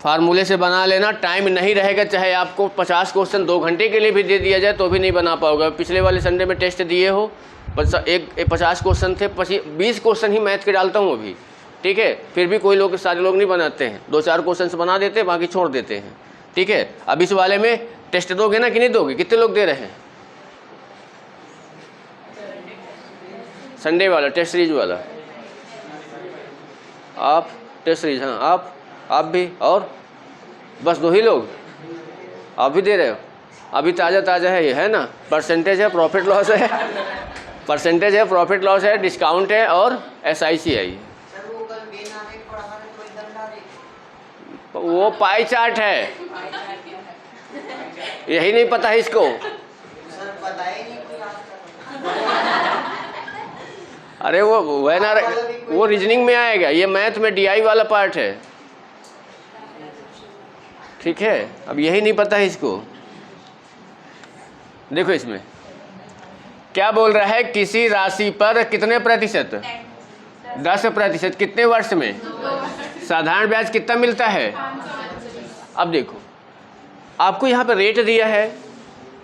फार्मूले से बना लेना। टाइम नहीं रहेगा, चाहे आपको 50 क्वेश्चन 2 घंटे के लिए भी दे दिया जाए तो भी नहीं बना पाओगे। पिछले वाले संडे में टेस्ट दिए हो, 50 क्वेश्चन थे, 20 क्वेश्चन ही मैथ के डालता हूँ अभी। ठीक है, फिर भी कोई लोग, सारे लोग नहीं बनाते हैं, 2-4 क्वेश्चन बना देते हैं, बाकी छोड़ देते हैं। ठीक है, अब इस वाले में टेस्ट दोगे ना कि नहीं दोगे? कितने लोग दे रहे हैं? संडे वाला टेस्ट सीरीज वाला आप, टेस्ट सीरीज, हाँ आप भी, और बस 2 ही लोग आप भी दे रहे हो? अभी ताज़ा है ये, है ना? परसेंटेज है, प्रॉफिट लॉस है, परसेंटेज है, प्रॉफिट लॉस है, डिस्काउंट है और एसआईसी है। वो पाई चार्ट है, यही नहीं पता है इसको। अरे वो ना, वो रीजनिंग में आएगा, ये मैथ में डीआई वाला पार्ट है। ठीक है, अब यही नहीं पता है इसको। देखो इसमें क्या बोल रहा है, किसी राशि पर कितने प्रतिशत? 10%। कितने वर्ष में? साधारण ब्याज कितना मिलता है? अब देखो, आपको यहाँ पर रेट दिया है,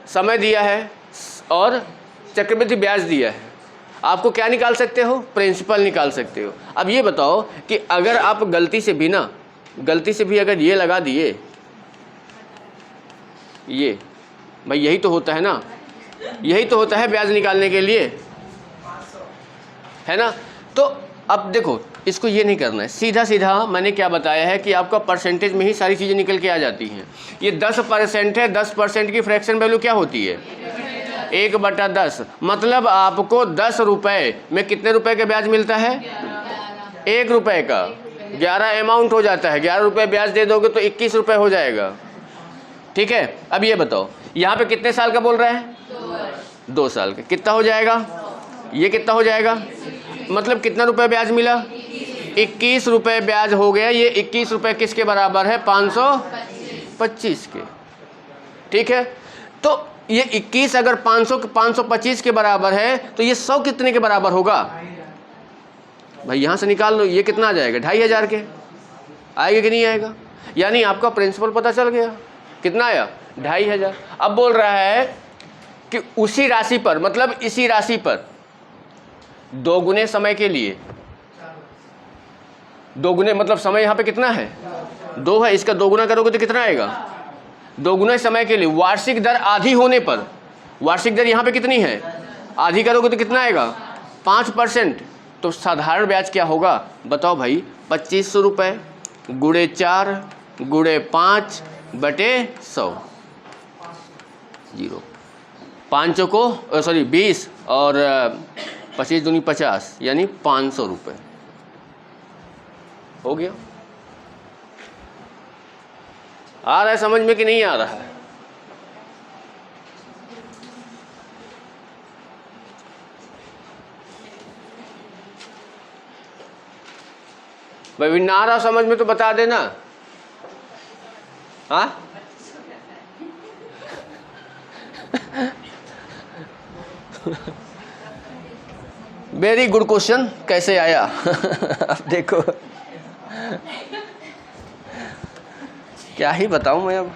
समय दिया है और चक्रवृद्धि ब्याज दिया है। आपको क्या निकाल सकते हो? प्रिंसिपल निकाल सकते हो। अब ये बताओ कि अगर आप गलती से भी अगर ये लगा दिए, ये भाई यही तो होता है ना, यही तो होता है ब्याज निकालने के लिए, है ना? तो अब देखो, इसको ये नहीं करना है, सीधा मैंने क्या बताया है कि आपका परसेंटेज में ही सारी चीज़ें निकल के आ जाती हैं। ये 10% है, 10% की फ्रैक्शन वैल्यू क्या होती है? 1/10। मतलब आपको 10 रुपये में कितने रुपए का ब्याज मिलता है? 1 रुपये का। 11 अमाउंट हो जाता है, 11 रुपये ब्याज दे दोगे तो 21 रुपये हो जाएगा। ठीक है, अब ये बताओ, यहाँ पे कितने साल का बोल रहा है? 2 साल का। कितना हो जाएगा? ये कितना हो जाएगा? मतलब कितना रुपए ब्याज मिला? 21 रुपये ब्याज हो गया। ये 21 रुपये किसके बराबर है? 525 के। ठीक है, तो ये 21 अगर 525 के बराबर है तो ये 100 कितने के बराबर होगा भाई? यहाँ से निकाल लो, ये कितना आ जाएगा? 2500 के। आएगा कि नहीं आएगा? यानी आपका प्रिंसिपल पता चल गया। कितना आया? 2500। अब बोल रहा है कि उसी राशि पर, मतलब इसी राशि पर दोगुने समय के लिए, दोगुने मतलब समय यहाँ पे कितना है? 2 है, इसका दोगुना करोगे तो कितना आएगा? दोगुने समय के लिए वार्षिक दर आधी होने पर, वार्षिक दर यहाँ पे कितनी है? आधी करोगे तो कितना आएगा? 5%। तो साधारण ब्याज क्या होगा बताओ भाई? 2500 रुपये गुणे 4 गुणे 5 बटे 100, 0। 5 को सॉरी 20 और 25 दूनी 50, यानी 500 रुपये हो गया। आ रहा है समझ में कि नहीं आ रहा है? भाई ना आ रहा समझ में तो बता देना। हाँ वेरी गुड क्वेश्चन। कैसे आया? अब देखो क्या ही बताऊं मैं अब।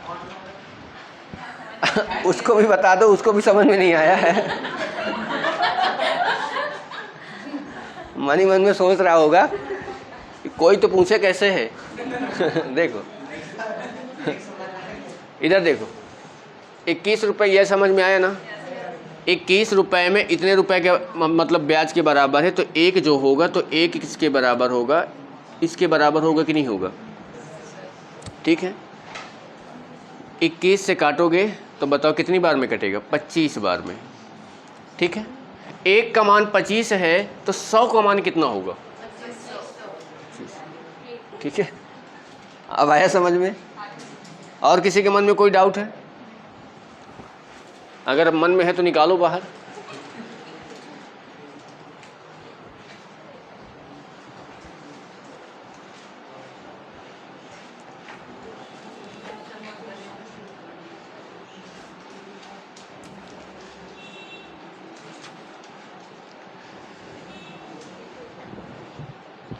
उसको भी बता दो, उसको भी समझ में नहीं आया है। मन ही मन में सोच रहा होगा कि कोई तो पूछे कैसे है। देखो इधर देखो, 21 रुपये, यह समझ में आया ना? 21 रुपये में इतने रुपए के मतलब ब्याज के बराबर है, तो एक जो होगा तो एक किसके बराबर होगा? इसके बराबर होगा कि नहीं होगा? ठीक है, 21 से काटोगे तो बताओ कितनी बार में कटेगा? 25 बार में। ठीक है, 1 का मान 25 है तो 100 का मान कितना होगा? ठीक है, अब आया समझ में? और किसी के मन में कोई डाउट है? अगर मन में है तो निकालो बाहर।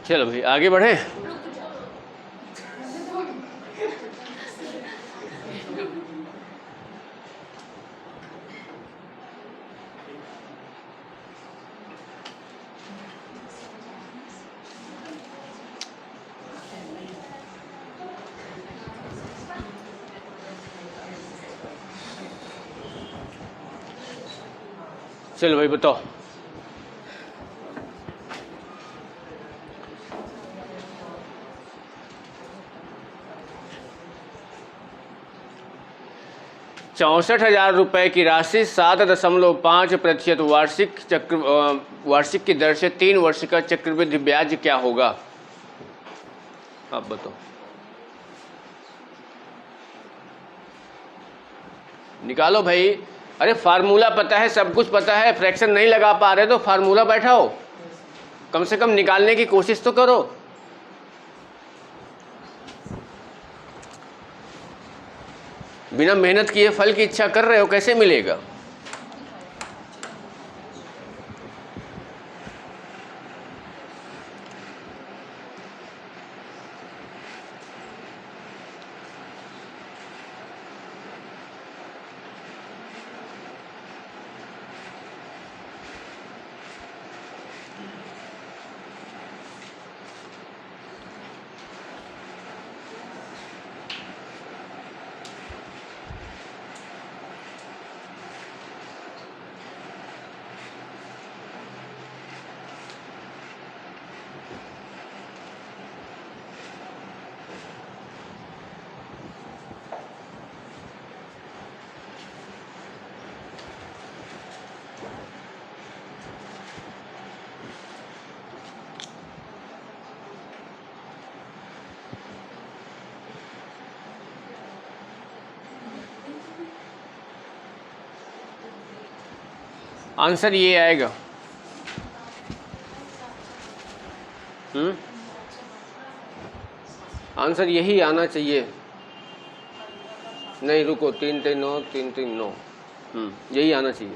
चलो भाई आगे बढ़े। चलो भाई बताओ। ₹64,000 रुपये की राशि 7.5% वार्षिक की दर से 3 वर्ष का चक्रवृद्धि ब्याज क्या होगा? आप बताओ, निकालो भाई। अरे फार्मूला पता है, सब कुछ पता है, फ्रैक्शन नहीं लगा पा रहे तो फार्मूला बैठाओ, कम से कम निकालने की कोशिश तो करो। बिना मेहनत किए फल की इच्छा कर रहे हो, कैसे मिलेगा? आंसर ये आएगा। आंसर यही आना चाहिए। नहीं रुको, 3 3 9 3 3 9, यही आना चाहिए।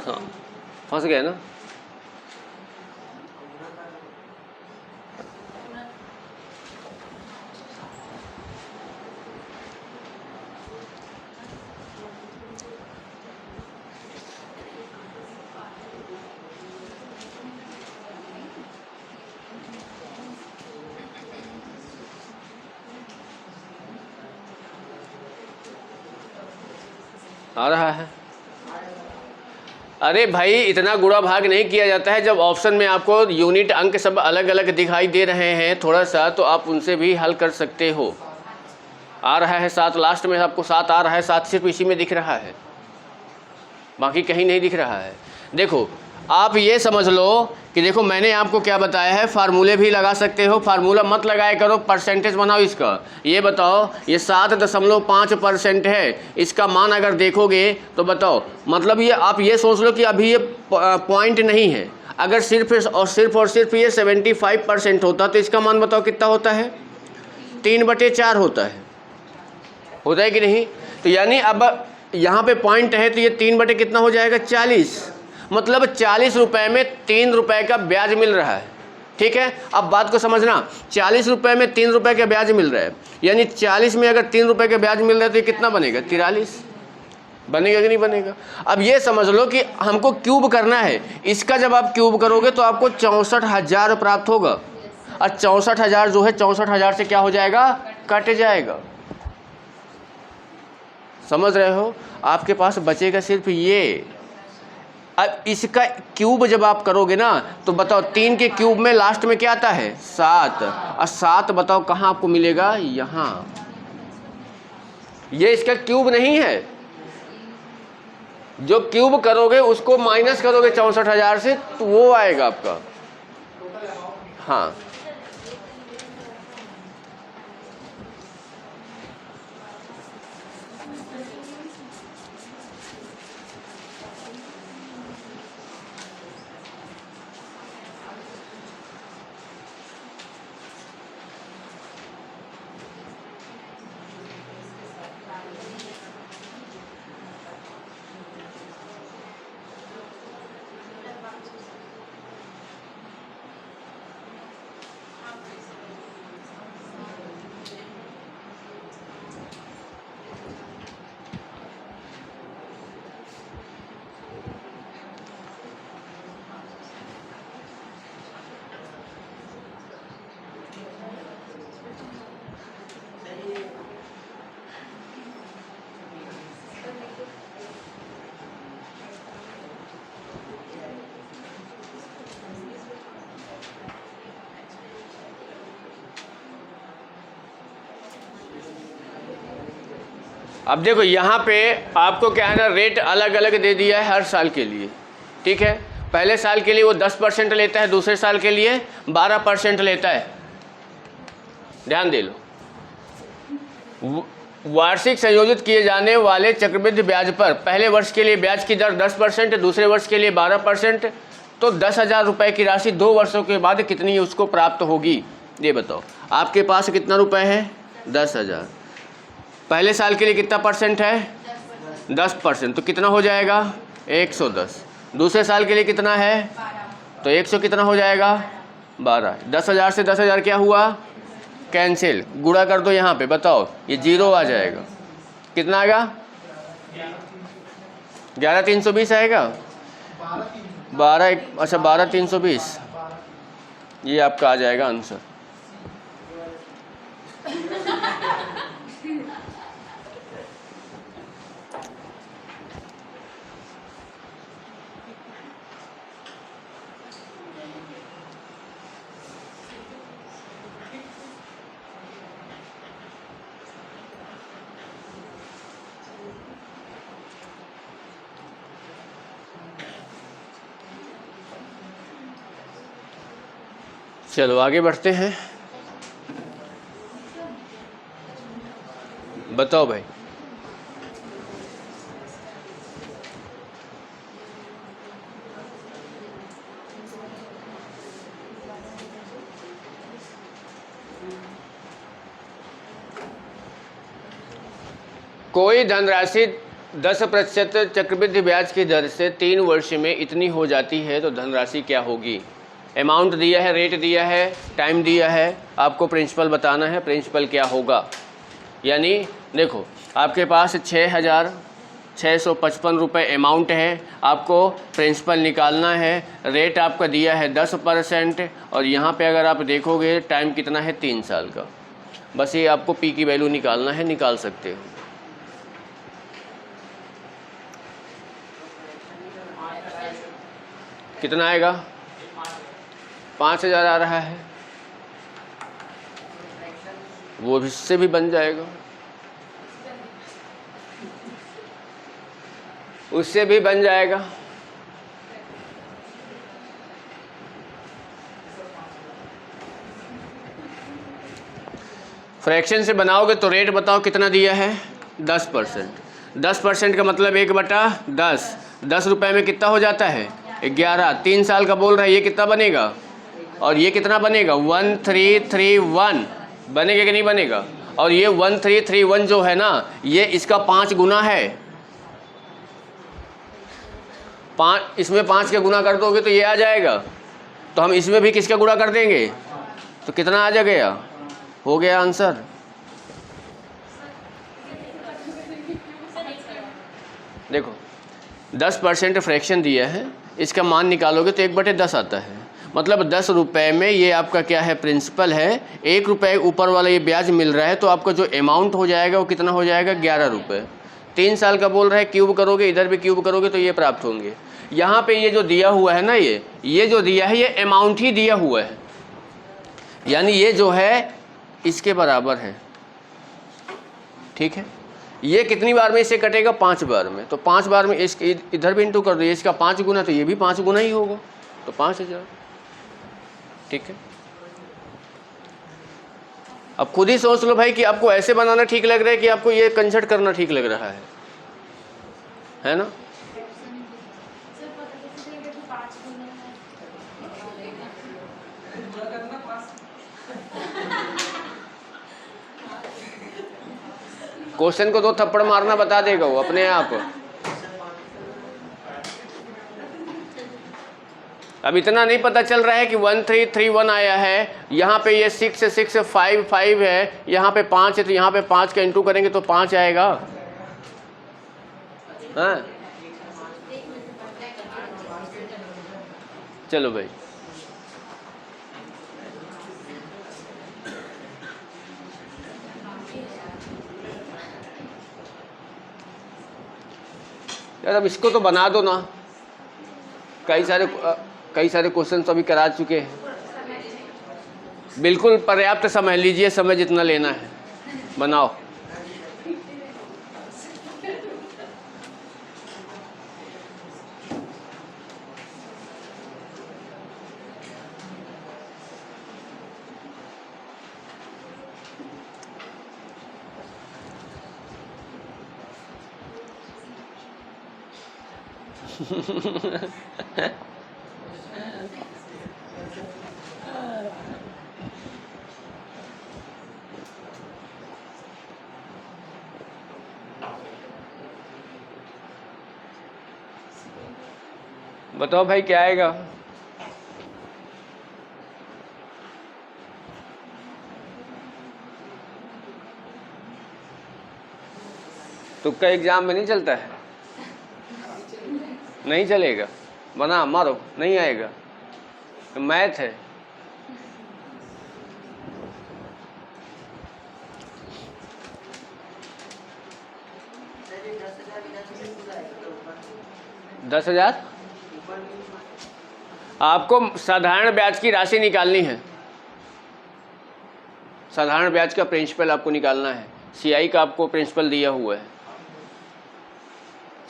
हाँ फंस गए ना। आ रहा है। अरे भाई इतना गुणा भाग नहीं किया जाता है। जब ऑप्शन में आपको यूनिट अंक सब अलग अलग दिखाई दे रहे हैं थोड़ा सा, तो आप उनसे भी हल कर सकते हो। आ रहा है 7, लास्ट में आपको 7 आ रहा है, 7 सिर्फ इसी में दिख रहा है, बाकी कहीं नहीं दिख रहा है। देखो आप ये समझ लो कि देखो मैंने आपको क्या बताया है, फार्मूले भी लगा सकते हो, फार्मूला मत लगाया करो, परसेंटेज बनाओ इसका। ये बताओ ये 7.5% है, इसका मान अगर देखोगे तो बताओ, मतलब ये आप ये सोच लो कि अभी ये पॉइंट नहीं है। अगर सिर्फ और सिर्फ ये 75% होता तो इसका मान बताओ कितना होता है, 3/4 होता है कि नहीं। तो यानी अब यहाँ पे पॉइंट है तो ये 3 बटे कितना हो जाएगा, 40। मतलब 40 रुपये में 3 रुपये का ब्याज मिल रहा है। ठीक है, अब बात को समझना, 40 रुपये में 3 रुपये का ब्याज मिल रहा है, यानी 40 में अगर 3 रुपये का ब्याज मिल रहा है तो ये कितना बनेगा, 43 बनेगा कि नहीं बनेगा। अब ये समझ लो कि हमको क्यूब करना है, इसका जब आप क्यूब करोगे तो आपको 64,000 प्राप्त होगा, और 64,000 जो है 64,000 से क्या हो जाएगा, कट जाएगा। समझ रहे हो, आपके पास बचेगा सिर्फ ये। अब इसका क्यूब जब आप करोगे ना तो बताओ 3 के क्यूब में लास्ट में क्या आता है, 7, और 7 बताओ कहाँ आपको मिलेगा, यहाँ। ये इसका क्यूब नहीं है, जो क्यूब करोगे उसको माइनस करोगे 64,000 से तो वो आएगा आपका। हाँ अब देखो यहाँ पे आपको क्या है ना, रेट अलग अलग दे दिया है हर साल के लिए। ठीक है, पहले साल के लिए वो 10% लेता है, दूसरे साल के लिए 12% लेता है। ध्यान दे लो, वार्षिक संयोजित किए जाने वाले चक्रवृद्धि ब्याज पर पहले वर्ष के लिए ब्याज की दर 10%, दूसरे वर्ष के लिए 12%। तो 10,000 रुपये की राशि 2 वर्षों के बाद कितनी उसको प्राप्त होगी, ये बताओ। आपके पास कितना रुपए है, 10,000। पहले साल के लिए कितना परसेंट है, 10%, तो कितना हो जाएगा, 110। दूसरे साल के लिए कितना है, तो 100 कितना हो जाएगा, 12। 10,000 से 10,000 क्या हुआ, कैंसिल, गुणा कर दो यहाँ पे, बताओ ये 0 आ जाएगा। कितना आएगा, 11,320 आएगा, 12, अच्छा 12,320, ये आपका आ जाएगा आंसर। चलो आगे बढ़ते हैं। बताओ भाई। कोई धनराशि 10% चक्रवृद्धि ब्याज की दर से 3 वर्ष में इतनी हो जाती है तो धनराशि क्या होगी? अमाउंट दिया है, रेट दिया है, टाइम दिया है, आपको प्रिंसिपल बताना है प्रिंसिपल क्या होगा। यानी देखो आपके पास 6,655 रुपये अमाउंट है, आपको प्रिंसिपल निकालना है, रेट आपका दिया है 10% और यहाँ पे अगर आप देखोगे टाइम कितना है 3 साल का। बस ये आपको पी की वैल्यू निकालना है, निकाल सकते हो। कितना आएगा? 5,000 आ रहा है, वो इससे भी बन जाएगा, उससे भी बन जाएगा। फ्रैक्शन से बनाओगे तो रेट बताओ कितना दिया है? 10%। 10% का मतलब 1/10। 10 रुपये में कितना हो जाता है? 11। 3 साल का बोल रहा है, ये कितना बनेगा? और ये कितना बनेगा? 1331 बनेगा कि नहीं बनेगा? और ये 1331 जो है ना, ये इसका 5 गुना है। 5 इसमें 5 के गुना कर दोगे तो ये आ जाएगा, तो हम इसमें भी किसका गुणा कर देंगे तो कितना आ जाएगा? हो गया आंसर। देखो 10% फ्रैक्शन दिया है, इसका मान निकालोगे तो 1/10 आता है। मतलब 10 रुपये में ये आपका क्या है? प्रिंसिपल है। 1 रुपये ऊपर वाला ये ब्याज मिल रहा है, तो आपका जो अमाउंट हो जाएगा वो कितना हो जाएगा? 11 रुपये। 3 साल का बोल रहा है, क्यूब करोगे, इधर भी क्यूब करोगे तो ये प्राप्त होंगे। यहाँ पे ये जो दिया हुआ है ना, ये जो दिया है ये अमाउंट ही दिया हुआ है, यानी ये जो है इसके बराबर है। ठीक है, ये कितनी बार में इससे कटेगा? 5 बार में। तो 5 बार में इसके इधर भी इंटू कर दो, इसका 5 गुना तो ये भी 5 गुना ही होगा, तो 5,000। ठीक है, अब खुद ही सोच लो भाई कि आपको ऐसे बनाना ठीक लग रहा है कि आपको ये कंसर्ट करना ठीक लग रहा है ना? क्वेश्चन को 2 थप्पड़ मारना बता देगा वो अपने आप। अब इतना नहीं पता चल रहा है कि 1331 आया है, यहाँ पे ये 6655 है, यहाँ पे 5 है, तो यहाँ पे 5 का इंटू करेंगे तो 5 आएगा। हाँ चलो भाई, यार अब इसको तो बना दो ना। कई सारे क्वेश्चन तो अभी करा चुके हैं। बिल्कुल पर्याप्त समय लीजिए, समय जितना लेना है बनाओ। बताओ भाई क्या आएगा? तुक्का एग्जाम में नहीं चलता है, नहीं चलेगा, बना मारो, नहीं आएगा, तो मैथ है। दस हजार आपको साधारण ब्याज की राशि निकालनी है। साधारण ब्याज का प्रिंसिपल आपको निकालना है। सीआई का आपको प्रिंसिपल दिया हुआ है,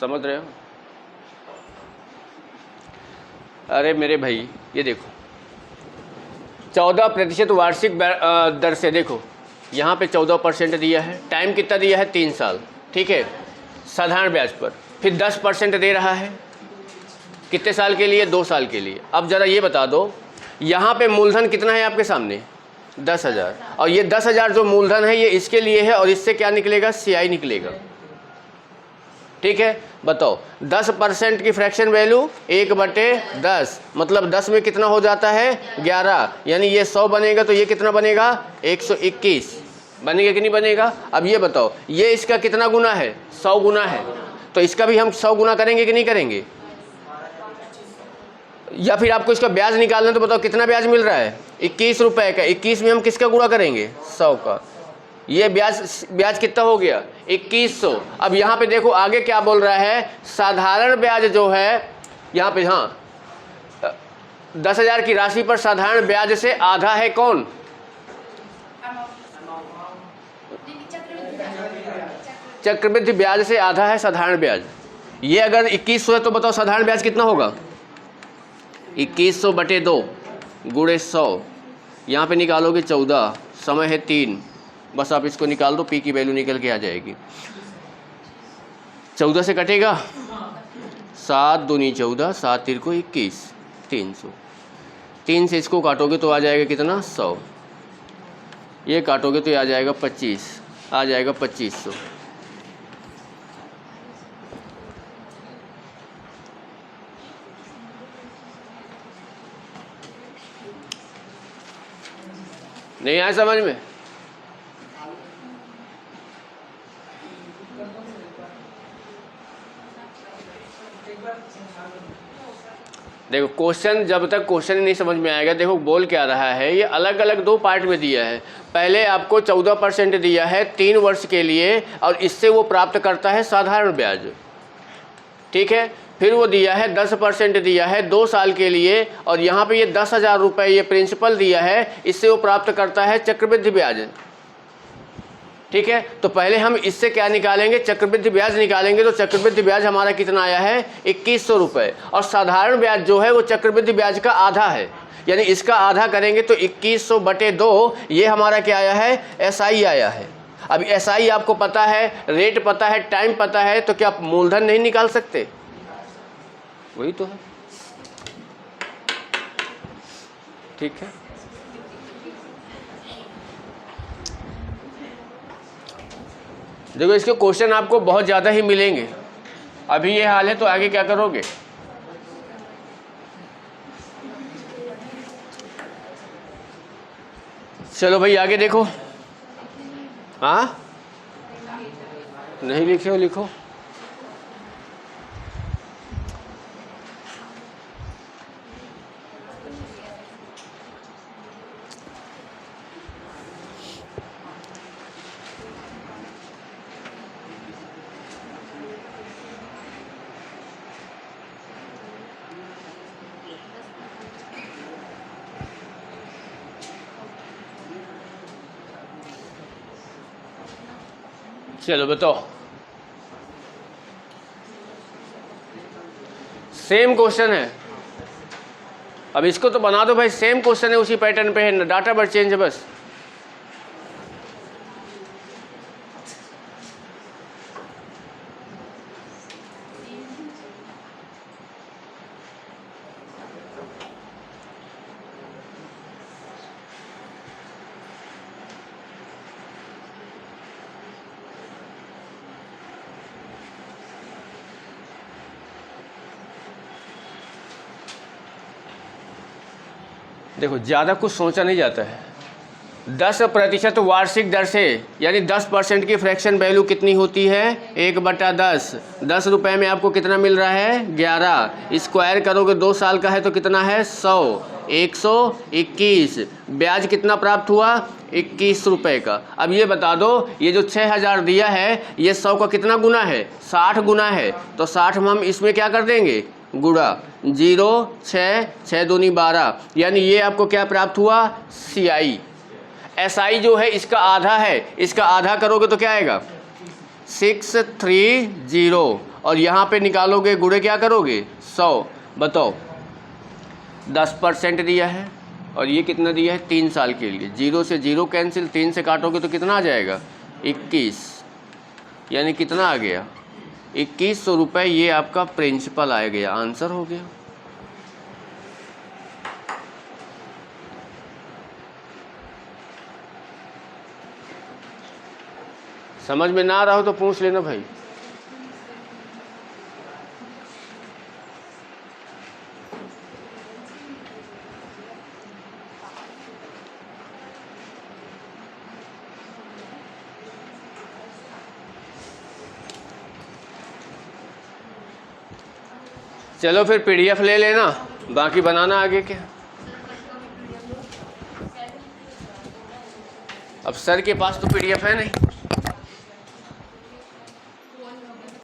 समझ रहे हो? अरे मेरे भाई ये देखो 14% वार्षिक दर से, देखो यहाँ पे 14% दिया है, टाइम कितना दिया है 3 साल, ठीक है, साधारण ब्याज पर। फिर 10% दे रहा है कितने साल के लिए, 2 साल के लिए। अब ज़रा ये बता दो यहाँ पे मूलधन कितना है आपके सामने, 10,000, और ये 10,000 जो मूलधन है ये इसके लिए है, और इससे क्या निकलेगा, CI निकलेगा, ठीक है। बताओ 10% की फ्रैक्शन वैल्यू 1/10, मतलब 10 में कितना हो जाता है 11, यानी ये 100 बनेगा तो ये कितना बनेगा 121 बनेगा कि नहीं बनेगा। अब ये बताओ ये इसका कितना गुना है, 100 गुना है, तो इसका भी हम 100 गुना करेंगे कि नहीं करेंगे। या फिर आपको इसका ब्याज निकालना, तो बताओ कितना ब्याज मिल रहा है 21 रुपये का, 21 में हम किसका गुणा करेंगे 100 का, ये ब्याज कितना हो गया 2100। अब यहाँ पे देखो आगे क्या बोल रहा है, साधारण ब्याज जो है यहाँ पे, हाँ 10,000 की राशि पर साधारण ब्याज से आधा है कौन, चक्रवृद्धि ब्याज से आधा है साधारण ब्याज। ये अगर 2100 है तो बताओ साधारण ब्याज कितना होगा, 2100/2 गुणे 100, यहाँ पे निकालोगे 14, समय है 3, बस आप इसको निकाल दो, पी की वैल्यू निकल के आ जाएगी। 14 से कटेगा 7 दूनी 14, 7 3 को 21, 300। 3 से इसको काटोगे तो आ जाएगा कितना 100, ये काटोगे तो ये आ जाएगा 25, आ जाएगा 2500। नहीं आया समझ में। देखो क्वेश्चन, जब तक क्वेश्चन ही नहीं समझ में आएगा, देखो बोल क्या रहा है, ये अलग अलग 2 पार्ट में दिया है। पहले आपको 14% दिया है 3 वर्ष के लिए, और इससे वो प्राप्त करता है साधारण ब्याज, ठीक है। फिर वो दिया है 10% दिया है 2 साल के लिए, और यहाँ पे ये 10,000 रुपये ये प्रिंसिपल दिया है, इससे वो प्राप्त करता है चक्रवृद्धि ब्याज, ठीक है। तो पहले हम इससे क्या निकालेंगे, चक्रवृद्धि ब्याज निकालेंगे। तो चक्रवृद्धि ब्याज हमारा कितना आया है 2100 रुपये, और साधारण ब्याज जो है वो चक्रवृद्धि ब्याज का आधा है, यानी इसका आधा करेंगे तो 2100/2, ये हमारा क्या आया है SI आया है। अब SI आपको पता है, रेट पता है, टाइम पता है, तो क्या आप मूलधन नहीं निकाल सकते, वही तो है, ठीक है। देखो इसके क्वेश्चन आपको बहुत ज़्यादा ही मिलेंगे, अभी ये हाल है तो आगे क्या करोगे। चलो भाई आगे देखो, हाँ नहीं लिखे हो लिखो। चलो बताओ, सेम क्वेश्चन है, अब इसको तो बना दो भाई, सेम क्वेश्चन है, उसी पैटर्न पे है, डाटा बस चेंज है बस। देखो ज़्यादा कुछ सोचा नहीं जाता है। 10% वार्षिक दर से, यानी 10% की फ्रैक्शन वैल्यू कितनी होती है 1/10। 10 रुपये में आपको कितना मिल रहा है 11, स्क्वायर करोगे 2 साल का है तो कितना है 100, 121। ब्याज कितना प्राप्त हुआ 21 रुपये का। अब ये बता दो ये जो 6000 दिया है ये 100 का कितना गुना है 60 गुना है, तो 60 में हम इसमें क्या कर देंगे गुणा 0 6 6 दूनी 12, यानी ये आपको क्या प्राप्त हुआ CI। SI जो है इसका आधा है, इसका आधा करोगे तो क्या आएगा 630, और यहाँ पे निकालोगे गुणे क्या करोगे 100। बताओ 10% दिया है और ये कितना दिया है 3 साल के लिए। 0 से 0 कैंसिल, 3 से काटोगे तो कितना आ जाएगा 21, यानी कितना आ गया 2100 रुपये। ये आपका प्रिंसिपल आ गया, आंसर हो गया। समझ में ना आ रहा हो तो पूछ लेना भाई। चलो फिर पीडीएफ ले लेना, बाकी बनाना आगे क्या। अब सर के पास तो पीडीएफ है नहीं।